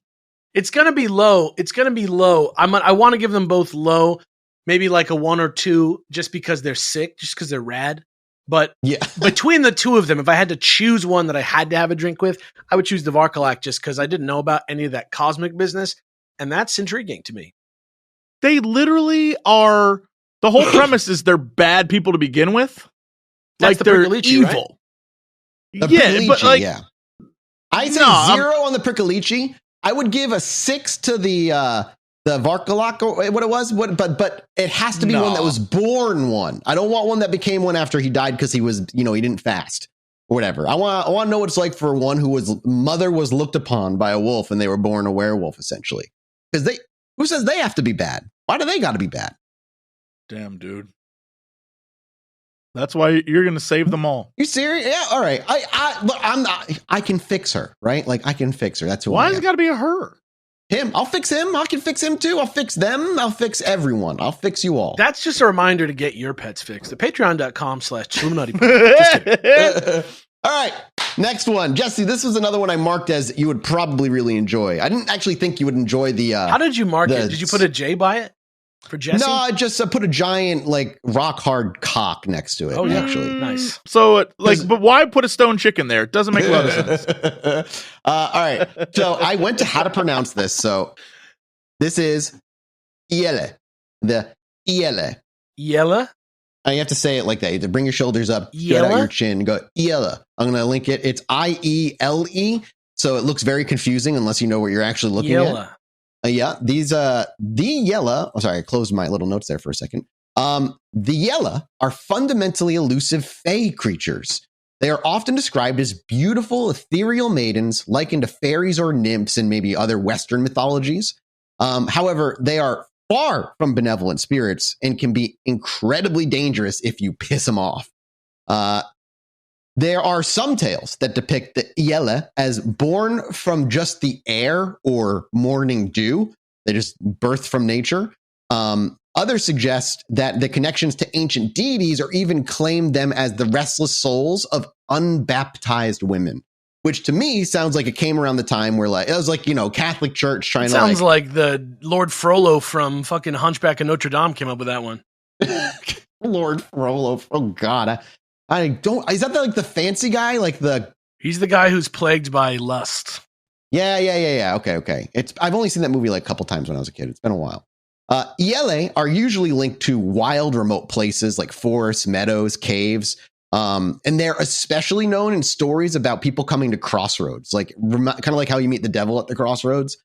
It's going to be low. I want to give them both low, maybe like a 1 or 2, just because they're sick, just because they're rad. But between the two of them, if I had to choose one that I had to have a drink with, I would choose the Varkolak, just because I didn't know about any of that cosmic business. And that's intriguing to me. They literally are. The whole premise is they're bad people to begin with. That's like they're evil. Right? But like, I say 0 on the Prickalichi. I would give a 6 to the Varkolak, or what it was, but it has to be one that was born one. I don't want one that became one after he died because he was, he didn't fast or whatever. I want to know what it's like for one whose mother was looked upon by a wolf and they were born a werewolf, essentially. Because who says they have to be bad? Why do they got to be bad? Damn, dude. That's why you're going to save them all. You serious? Yeah. All right. I can fix her, right? Like, I can fix her. That's who. Why has it got to be a her? Him. I'll fix him. I can fix him too. I'll fix them. I'll fix everyone. I'll fix you all. That's just a reminder to get your pets fixed at patreon.com/Chilluminati. All right. Next one. Jesse, this was another one I marked as you would probably really enjoy. I didn't actually think you would enjoy the... How did you mark it? Did you put a J by it? For Jesse? No, I just put a giant, like, rock hard cock next to it. Oh, yeah. Actually. Nice. So, but why put a stone chicken there? It doesn't make a lot of sense. All right. So I went to how to pronounce this. So this is Iele. The Iele. Iele? You have to say it like that. You have to bring your shoulders up, get out your chin, and go Iele. I'm going to link it. It's IELE. So it looks very confusing unless you know what you're actually looking at. These the Yella. Oh, sorry, I closed my little notes there for a second. The Yella are fundamentally elusive fae creatures. They are often described as beautiful, ethereal maidens, likened to fairies or nymphs in maybe other Western mythologies. However, they are far from benevolent spirits and can be incredibly dangerous if you piss them off. There are some tales that depict the Iele as born from just the air or morning dew. They just birth from nature. Others suggest that the connections to ancient deities or even claim them as the restless souls of unbaptized women, which to me sounds like it came around the time where it was like, Catholic Church trying to sounds like the Lord Frollo from fucking Hunchback of Notre Dame came up with that one. Lord Frollo. Oh God. I don't, is that like the fancy guy? He's the guy who's plagued by lust. Yeah. Okay. I've only seen that movie like a couple times when I was a kid. It's been a while. ELA are usually linked to wild, remote places like forests, meadows, caves. And they're especially known in stories about people coming to crossroads, like kind of like how you meet the devil at the crossroads.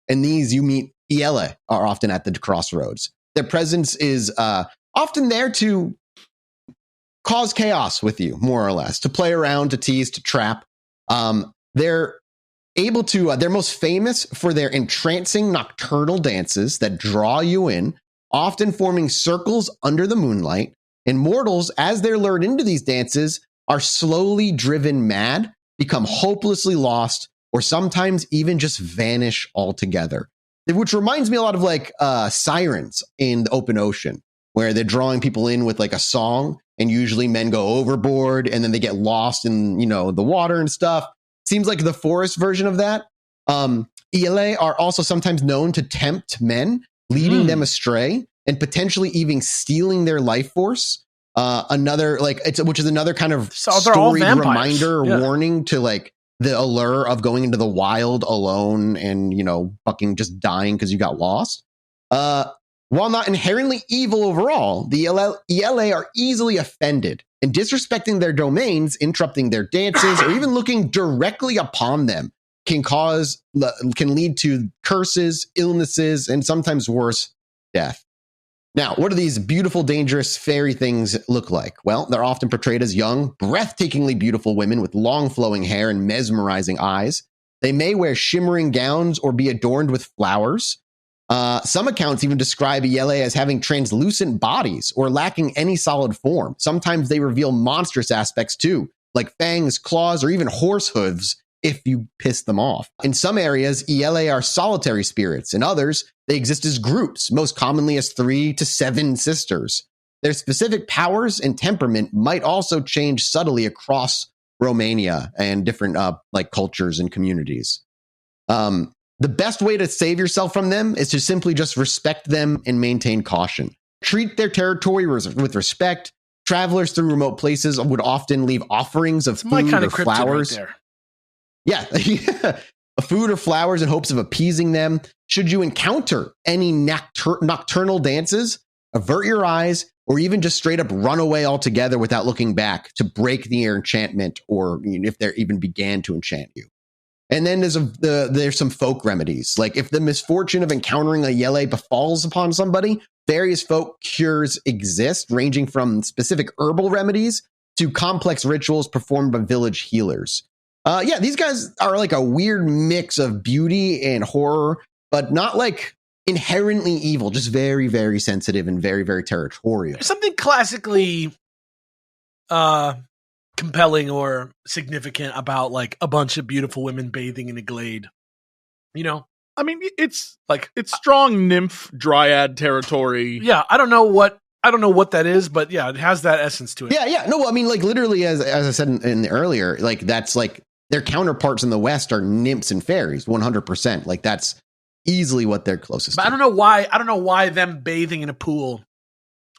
And these you meet ELA are often at the crossroads. Their presence is often there to cause chaos with you, more or less, to play around, to tease, to trap. They're able to, they're most famous for their entrancing nocturnal dances that draw you in, often forming circles under the moonlight. And mortals, as they're lured into these dances, are slowly driven mad, become hopelessly lost, or sometimes even just vanish altogether. Which reminds me a lot of like sirens in the open ocean, where they're drawing people in with like a song, and usually men go overboard and then they get lost in, the water and stuff. Seems like the forest version of that. ELA are also sometimes known to tempt men, leading them astray and potentially even stealing their life force. Which is another kind of storied reminder, warning to like the allure of going into the wild alone and, fucking just dying because you got lost. While not inherently evil overall, the ELA are easily offended, and disrespecting their domains, interrupting their dances, or even looking directly upon them can lead to curses, illnesses, and sometimes worse, death. Now, what do these beautiful, dangerous fairy things look like? Well, they're often portrayed as young, breathtakingly beautiful women with long flowing hair and mesmerizing eyes. They may wear shimmering gowns or be adorned with flowers. Some accounts even describe ELA as having translucent bodies or lacking any solid form. Sometimes they reveal monstrous aspects too, like fangs, claws, or even horse hooves if you piss them off. In some areas, ELA are solitary spirits. In others, they exist as groups, most commonly as 3 to 7 sisters. Their specific powers and temperament might also change subtly across Romania and different cultures and communities. The best way to save yourself from them is to simply just respect them and maintain caution. Treat their territory with respect. Travelers through remote places would often leave offerings of food or flowers. Right there. Food or flowers in hopes of appeasing them. Should you encounter any nocturnal dances, avert your eyes, or even just straight up run away altogether without looking back to break the enchantment, or if they even began to enchant you. And then there's some folk remedies. Like if the misfortune of encountering a ELA befalls upon somebody, various folk cures exist, ranging from specific herbal remedies to complex rituals performed by village healers. These guys are like a weird mix of beauty and horror, but not like inherently evil, just very, very sensitive and very, very territorial. There's something classically compelling or significant about like a bunch of beautiful women bathing in a glade. I mean, it's strong nymph dryad territory. Yeah, I don't know what that is, but yeah, it has that essence to it. Yeah. No, I mean, like literally, as I said in the earlier, like that's like their counterparts in the West are nymphs and fairies, 100%. Like that's easily what they're closest to. I don't know why them bathing in a pool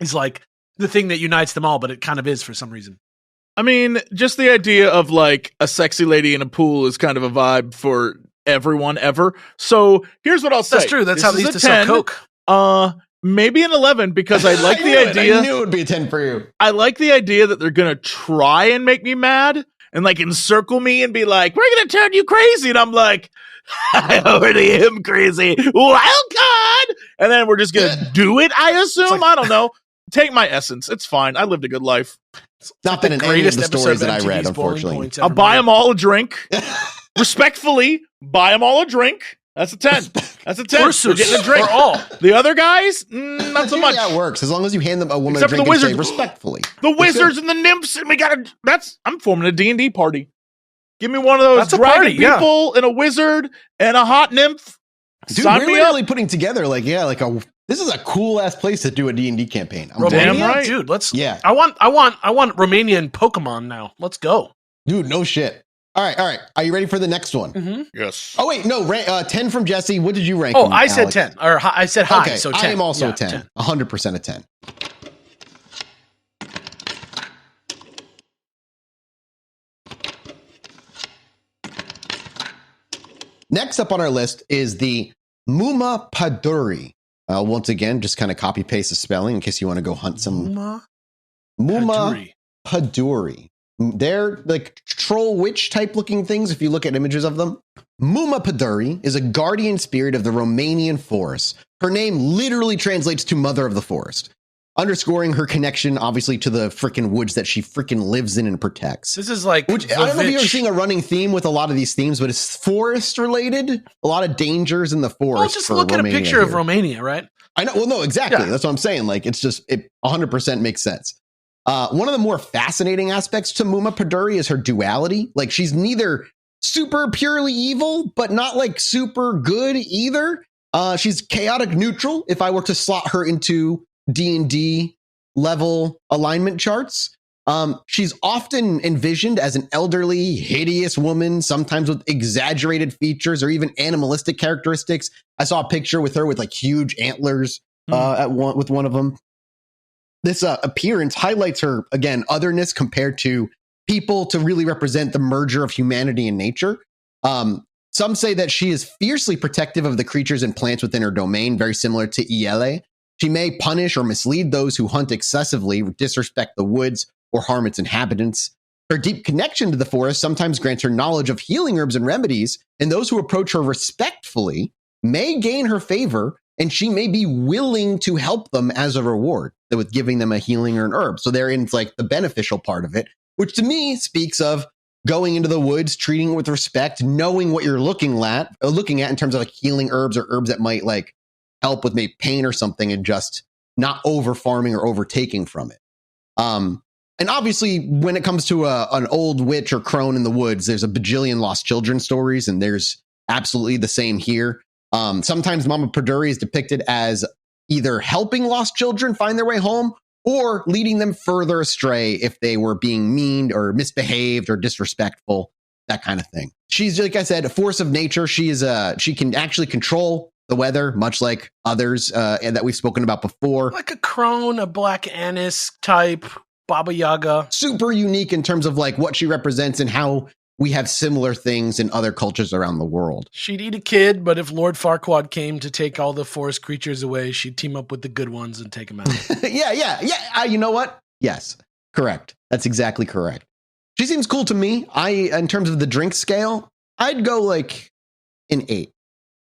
is like the thing that unites them all, but it kind of is for some reason. I mean, just the idea of like a sexy lady in a pool is kind of a vibe for everyone ever. So here's what I'll say. That's true. That's how they used to sell Coke. Maybe an 11 because I like the idea. I knew it would be a 10 for you. I like the idea that they're going to try and make me mad and like encircle me and be like, we're going to turn you crazy. And I'm like, I already am crazy. Wild card. And then we're just going to do it, I assume. I don't know. Take my essence. It's fine. I lived a good life. Not been in any of the stories that I read, unfortunately. I'll buy them all a drink. Respectfully, buy them all a drink. That's a 10. That's a 10. We're getting a drink. All. The other guys, not so much. Yeah, it works. As long as you hand them a woman a drink and say respectfully. The wizards and the nymphs, and I'm forming a D&D party. Give me one of those dragon people and a wizard and a hot nymph. Dude, we're literally putting together this is a cool ass place to do a D&D campaign. Romania, damn right, dude. I want Romania and Pokemon now. Let's go, dude. No shit. All right. Are you ready for the next one? Mm-hmm. Yes. Oh wait, no. 10 from Jesse. What did you rank? Oh, I said 10, or I said high. Okay, so 10. I am also a 10. 100% a 10. Next up on our list is the Muma Paduri. Once again, just kind of copy paste the spelling in case you want to go hunt some. Muma Paduri. They're like troll witch type looking things if you look at images of them. Muma Paduri is a guardian spirit of the Romanian forest. Her name literally translates to mother of the forest, underscoring her connection, obviously, to the freaking woods that she freaking lives in and protects. This is like, which, I don't know if you're seeing a running theme with a lot of these themes, but it's forest related. A lot of dangers in the forest. Well, just look Romania at a picture of Romania, right? I know. Well, no, exactly. Yeah. That's what I'm saying. Like, it's just, it 100% makes sense. One of the more fascinating aspects to Muma Paduri is her duality. Like, she's neither super purely evil, but not like super good either. She's chaotic neutral. If I were to slot her into D&D level alignment charts, she's often envisioned as an elderly, hideous woman, sometimes with exaggerated features or even animalistic characteristics. I saw a picture with her with like huge antlers with one of them. This appearance highlights her, again, otherness compared to people to really represent the merger of humanity and nature. Some say that she is fiercely protective of the creatures and plants within her domain, very similar to Iele. She may punish or mislead those who hunt excessively, disrespect the woods, or harm its inhabitants. Her deep connection to the forest sometimes grants her knowledge of healing herbs and remedies, and those who approach her respectfully may gain her favor, and she may be willing to help them as a reward with giving them a healing or an herb. So therein, it's like the beneficial part of it, which to me speaks of going into the woods, treating it with respect, knowing what you're looking at in terms of like healing herbs or herbs that might like help with maybe pain or something, and just not over farming or overtaking from it. And obviously, when it comes to an old witch or crone in the woods, there's a bajillion lost children stories, and there's absolutely the same here. Sometimes Mama Paduri is depicted as either helping lost children find their way home or leading them further astray if they were being mean or misbehaved or disrespectful, that kind of thing. She's, like I said, a force of nature. She can actually control the weather, much like others and that we've spoken about before. Like a crone, a black anise type, Baba Yaga. Super unique in terms of like what she represents and how we have similar things in other cultures around the world. She'd eat a kid, but if Lord Farquaad came to take all the forest creatures away, she'd team up with the good ones and take them out. Yeah. You know what? Yes, correct. That's exactly correct. She seems cool to me. In terms of the drink scale, I'd go like an 8.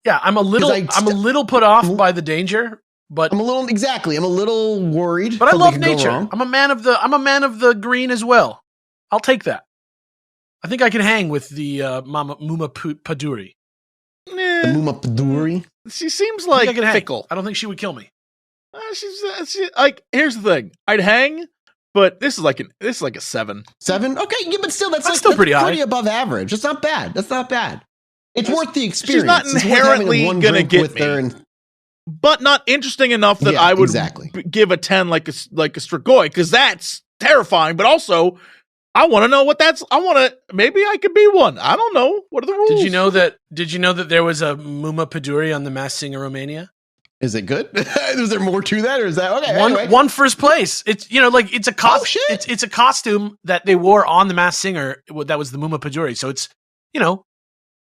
Yeah, I'm a little put off by the danger, but I'm a little worried. But I love nature. I'm a man of the green as well. I'll take that. I think I can hang with the Muma Paduri. The Muma Paduri? She seems like fickle. I don't think she would kill me. She's like, here's the thing. I'd hang, but this is like a 7. 7? Okay, yeah, but still, that's still pretty high. Pretty above average. That's not bad. It's worth the experience. She's not inherently going to get me. But not interesting enough that I would give a 10 like a Strigoi, because that's terrifying, but also I want to know what maybe I could be one. I don't know. What are the rules? Did you know that there was a Muma Paduri on the Masked Singer Romania? Is it good? Is there more to that, or is that okay? One first place. It's it's a costume. It's a costume that they wore on the Masked Singer. That was the Muma Paduri. So it's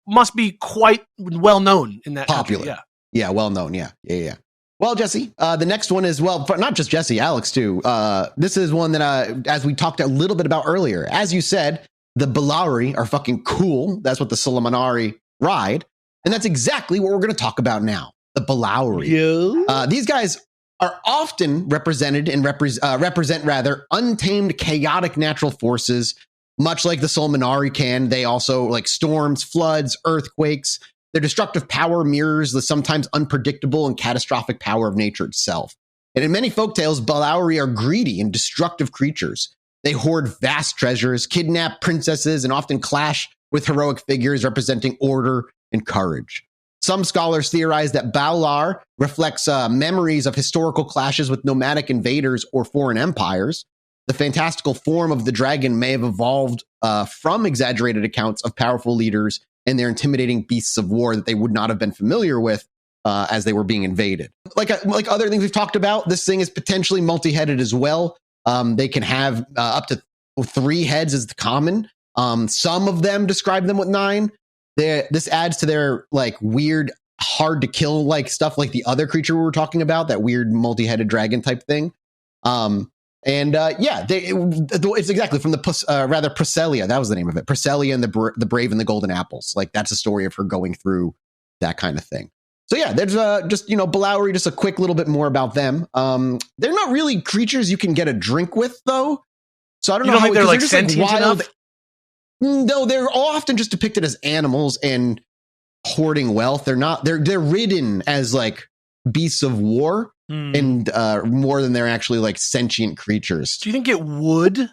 must be quite well known in that popular. Country. Yeah, well known. Yeah. Well, Jesse, the next one is, well, not just Jesse, Alex too. This is one that, as we talked a little bit about earlier, as you said, the Balauri are fucking cool. That's what the Chilluminati ride. And that's exactly what we're going to talk about now. The Balauri. Yeah. These guys are often represented and represent untamed, chaotic natural forces, much like the Chilluminati can. They also like storms, floods, earthquakes. Their destructive power mirrors the sometimes unpredictable and catastrophic power of nature itself. And in many folktales, Balauri are greedy and destructive creatures. They hoard vast treasures, kidnap princesses, and often clash with heroic figures representing order and courage. Some scholars theorize that Balar reflects memories of historical clashes with nomadic invaders or foreign empires. The fantastical form of the dragon may have evolved from exaggerated accounts of powerful leaders and their intimidating beasts of war that they would not have been familiar with as they were being invaded. Like other things we've talked about, this thing is potentially multi-headed as well. They can have up to 3 heads as the common. Some of them describe them with 9. this adds to their like weird, hard to kill like stuff like the other creature we were talking about, that weird multi-headed dragon type thing. It's exactly from the Procelia. That was the name of it. Procelia and the Brave and the Golden Apples. Like that's a story of her going through that kind of thing. So yeah, there's just, Balowry, just a quick little bit more about them. They're not really creatures you can get a drink with though. So I don't know how they're like sentient enough. No, they're often just depicted as animals and hoarding wealth. They're not. They're ridden as like beasts of war and more than they're actually like sentient creatures. Do you think it would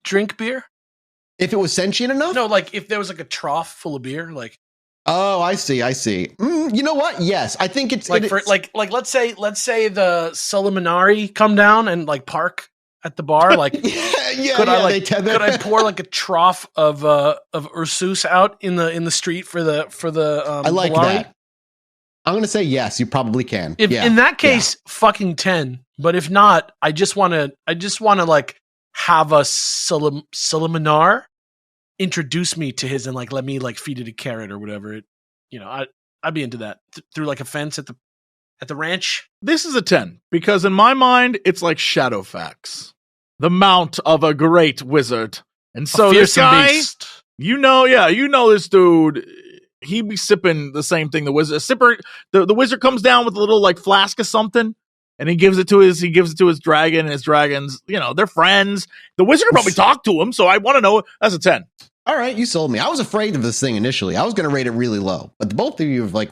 drink beer if it was sentient enough? No, like if there was like a trough full of beer, like. Oh, I see. You know what? Yes, I think it's like let's say the Chilluminati come down and like park at the bar. Like, could I pour like a trough of Ursus out in the street for the I like Balowry? that. I'm gonna say yes. You probably can. In that case, fucking 10. But if not, I just want to like have a Chilluminati introduce me to his and like let me like feed it a carrot or whatever. I'd be into that through like a fence at the ranch. This is a 10 because in my mind it's like Shadowfax, the mount of a great wizard, and so this guy, beast. This dude. He be sipping the same thing the wizard. The wizard comes down with a little like flask of something, and he gives it to his dragon, and his dragons, they're friends. The wizard can probably talk to him, so I want to know. That's a 10. All right, you sold me. I was afraid of this thing initially. I was going to rate it really low, but both of you have like,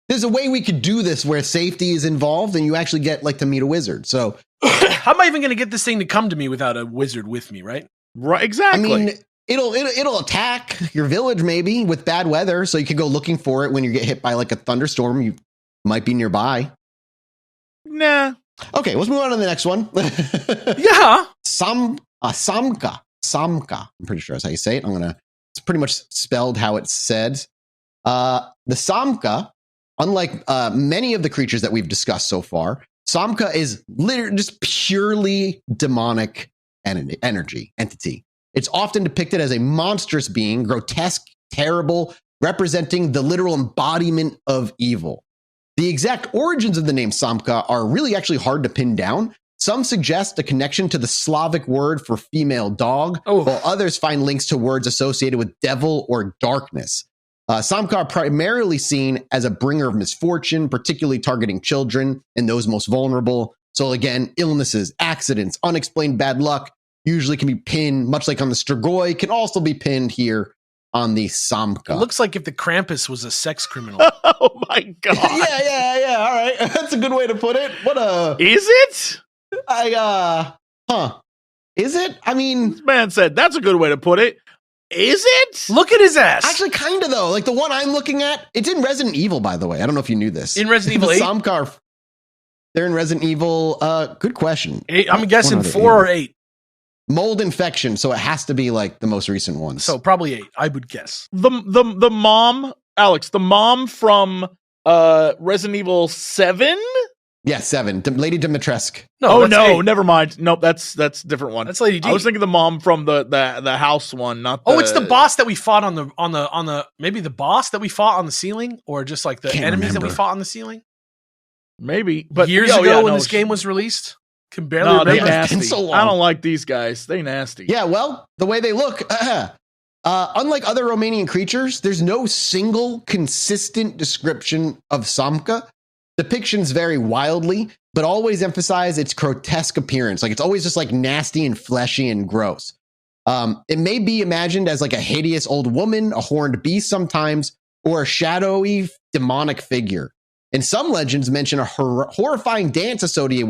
there's a way we could do this where safety is involved, and you actually get like to meet a wizard. So, how am I even going to get this thing to come to me without a wizard with me? Right? Right. Exactly. I mean, it'll attack your village maybe with bad weather, so you could go looking for it when you get hit by like a thunderstorm. You might be nearby. Nah. Okay, let's move on to the next one. Yeah. Samka. I'm pretty sure that's how you say it. It's pretty much spelled how it's said. The Samka, unlike many of the creatures that we've discussed so far, Samka is literally just purely demonic entity. It's often depicted as a monstrous being, grotesque, terrible, representing the literal embodiment of evil. The exact origins of the name Samka are really actually hard to pin down. Some suggest a connection to the Slavic word for female dog, while others find links to words associated with devil or darkness. Samka are primarily seen as a bringer of misfortune, particularly targeting children and those most vulnerable. So again, illnesses, accidents, unexplained bad luck usually can be pinned, much like on the Strigoi, can also be pinned here on the Samka. It looks like if the Krampus was a sex criminal. Oh my God. Yeah. All right. That's a good way to put it. Is it? Is it? I mean, this man said that's a good way to put it. Is it? Look at his ass. Actually, kind of though. Like the one I'm looking at, it's in Resident Evil, by the way. I don't know if you knew this. In Resident Evil 8? Samka, they're in Resident Evil. Good question. 8, I'm guessing 4 or 8. Mold infection, so it has to be like the most recent ones. So probably 8, I would guess. The mom, Alex, the mom from Resident Evil 7? Yeah, 7. Lady Dimitrescu. No, never mind. Nope, that's a different one. That's Lady D. I was thinking the mom from the house one, not the... it's the boss that we fought on the maybe the boss that we fought on the ceiling, or just like the enemies that we fought on the ceiling? Maybe. But years ago when this game was released? Can barely remember. They nasty. So I don't like these guys. They nasty. Yeah, well, the way they look, unlike other Romanian creatures, there's no single consistent description of Samka. Depictions vary wildly, but always emphasize its grotesque appearance. Like it's always just like nasty and fleshy and gross. It may be imagined as like a hideous old woman, a horned beast sometimes, or a shadowy demonic figure. And some legends mention a horrifying dance associated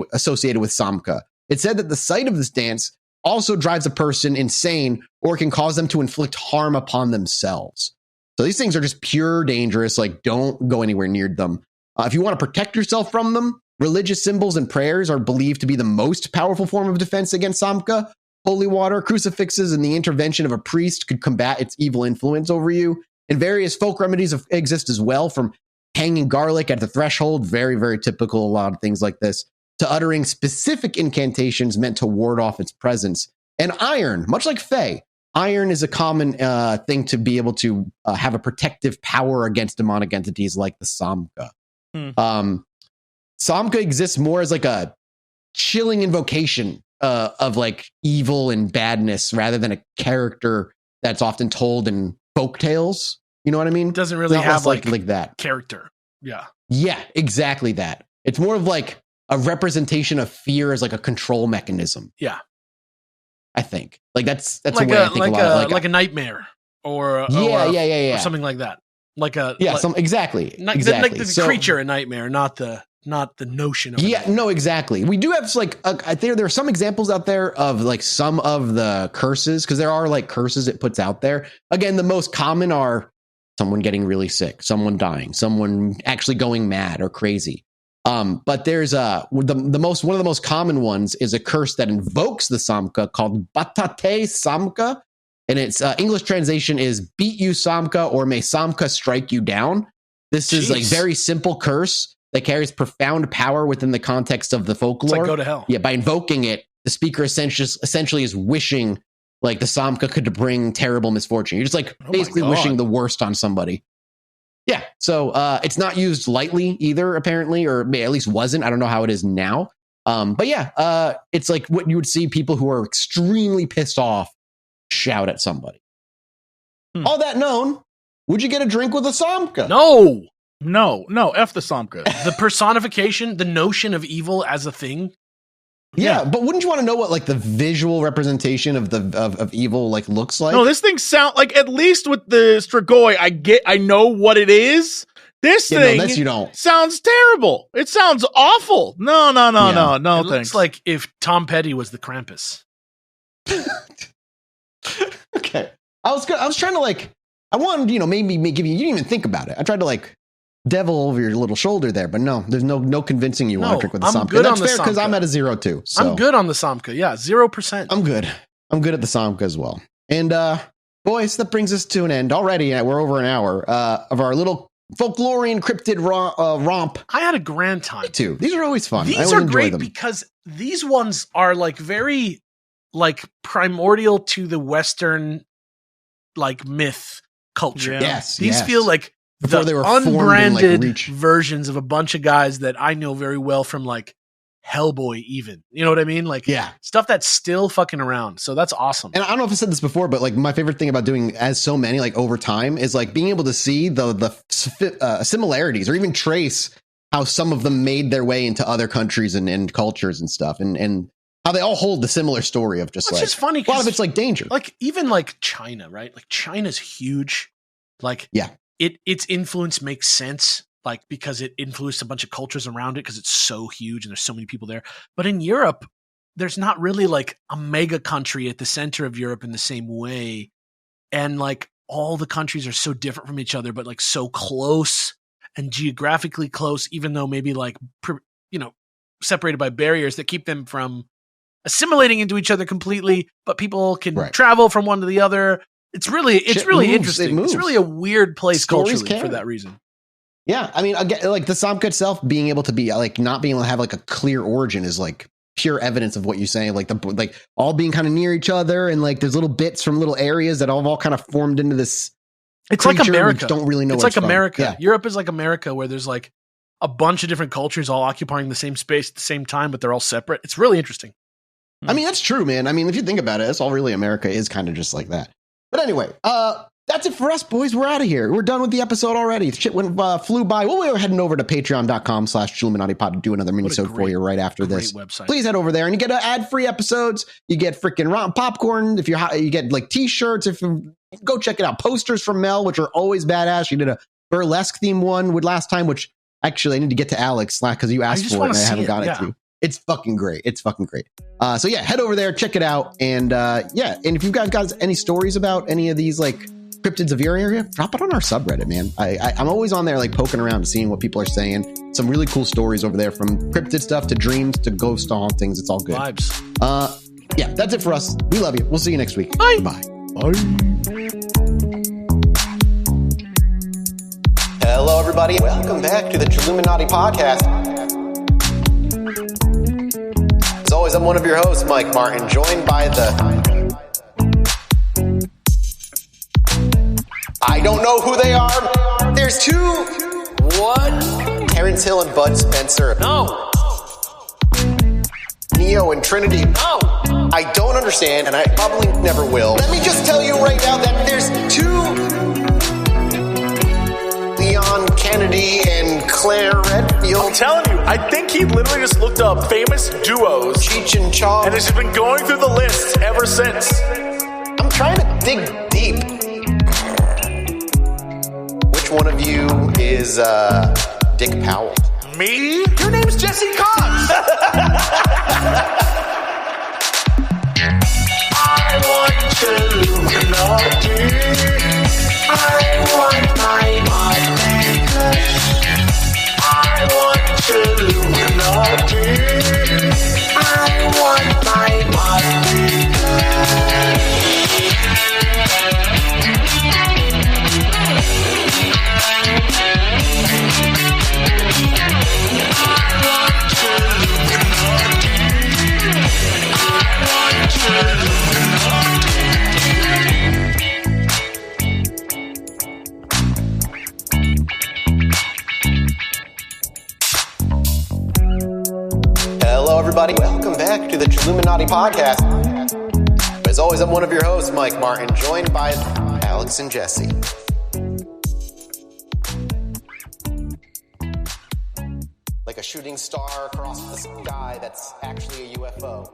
with Samka. It's said that the sight of this dance also drives a person insane or can cause them to inflict harm upon themselves. So these things are just pure dangerous. Like, don't go anywhere near them. If you want to protect yourself from them, religious symbols and prayers are believed to be the most powerful form of defense against Samka. Holy water, crucifixes, and the intervention of a priest could combat its evil influence over you. And various folk remedies exist as well, from hanging garlic at the threshold, very, very typical, a lot of things like this, to uttering specific incantations meant to ward off its presence. And iron, much like Fae, iron is a common thing to be able to have a protective power against demonic entities like the Samka. Samka exists more as like a chilling invocation of like evil and badness rather than a character that's often told in folk tales. You know what I mean? It doesn't really have like that character. Yeah. Yeah, exactly that. It's more of like a representation of fear as like a control mechanism. Yeah. I think like that's like the way I think like a nightmare or or something like that. Like a exactly. Like the creature a nightmare, not the notion of it. No, exactly. We do have like there are some examples out there of like some of the curses, because there are like curses it puts out there. Again, the most common are someone getting really sick, someone dying, someone actually going mad or crazy. But there's one of the most common ones is a curse that invokes the Samka called Batate Samka, and its English translation is "beat you Samka" or "may Samka strike you down." This is like very simple curse that carries profound power within the context of the folklore. It's like go to hell. Yeah, by invoking it, the speaker essentially is wishing like the Samka could bring terrible misfortune. You're just like basically wishing the worst on somebody. Yeah, so it's not used lightly either, apparently, or at least wasn't. I don't know how it is now. But yeah, it's like what you would see people who are extremely pissed off shout at somebody. All that known, would you get a drink with a Samka? No, F the Samka. The personification, the notion of evil as a thing. Yeah, but wouldn't you want to know what like the visual representation of the of evil like looks like? No, this thing sound like, at least with the Strigoi, I know what it is. This thing you don't. Sounds terrible. It sounds awful. No, It thanks. looks like if Tom Petty was the Krampus. Okay. I was trying to like, I wanted, maybe give you didn't even think about it. I tried to like devil over your little shoulder there, but no, there's no conving you want to drink with the Samka. Good That's on the fair because Samka. I'm at a 0 too. So. I'm good on the Samka. Yeah, 0%. I'm good at the Samka as well. And boys, that brings us to an end already. We're over an hour of our little folklorian cryptid romp. I had a grand time. Me too. These are always fun. These are great because these ones are like very like primordial to the Western like myth culture. Yeah. Yes. These feel like before the they were unbranded like versions of a bunch of guys that I know very well from like Hellboy even. You know what I mean? Like stuff that's still fucking around. So that's awesome. And I don't know if I said this before, but like my favorite thing about doing as so many like over time is like being able to see the similarities or even trace how some of them made their way into other countries and cultures and stuff. And how they all hold the similar story of just just funny. A lot of it's like danger. Like even like China, right? Like China's huge. Like its influence makes sense, like because it influenced a bunch of cultures around it because it's so huge and there's so many people there. But in Europe, there's not really like a mega country at the center of Europe in the same way. And like all the countries are so different from each other, but like so close and geographically close, even though maybe like, separated by barriers that keep them from assimilating into each other completely, but people can travel from one to the other. It's really interesting. It's really a weird place culturally for that reason. Yeah, I mean, again, like the Samka itself being able to be like not being able to have like a clear origin is like pure evidence of what you're saying. Like the all being kind of near each other, and like there's little bits from little areas that have all kind of formed into this. It's like America. Don't really know. It's like America. Yeah. Europe is like America, where there's like a bunch of different cultures all occupying the same space at the same time, but they're all separate. It's really interesting. I mean, that's true, man. I mean, if you think about it, that's all really America is kind of just like that. But anyway, that's it for us, boys. We're out of here. We're done with the episode already. Shit flew by. Well, we were heading over to patreon.com/Chilluminati pod to do another mini-sode for you right after this. Website. Please head over there and you get ad-free episodes. You get freaking rotten popcorn. If you get like t-shirts, go check it out. Posters from Mel, which are always badass. She did a burlesque theme one with last time, which actually I need to get to Alex because you asked for it and I haven't got it to you. It's fucking great. So yeah, head over there, check it out. And and if you've got any stories about any of these like cryptids of your area, drop it on our subreddit, man. I'm always on there like poking around and seeing what people are saying. Some really cool stories over there, from cryptid stuff to dreams to ghost hauntings. It's all good. Vibes. Yeah, that's it for us. We love you. We'll see you next week. Bye. Bye. Hello, everybody. Welcome back to the Chilluminati podcast. As always, I'm one of your hosts, Mike Martin, joined by the I don't know who they are. There's two. What? Terrence Hill and Bud Spencer. No. Neo and Trinity. No. I don't understand, and I probably never will. Let me just tell you right now that there's two Leon Kennedy and Claire Redfield. I'm telling you, I think he literally just looked up famous duos. Cheech and Chong. And has just been going through the list ever since. I'm trying to dig deep. Which one of you is Dick Powell? Me? Your name's Jesse Cox. I want Chilluminati. I want my maker. I want Chilluminati. I want my maker. Hello, everybody. Welcome back to the Chilluminati podcast. As always, I'm one of your hosts, Mike Martin, joined by Alex and Jesse. Like a shooting star across the sky that's actually a UFO.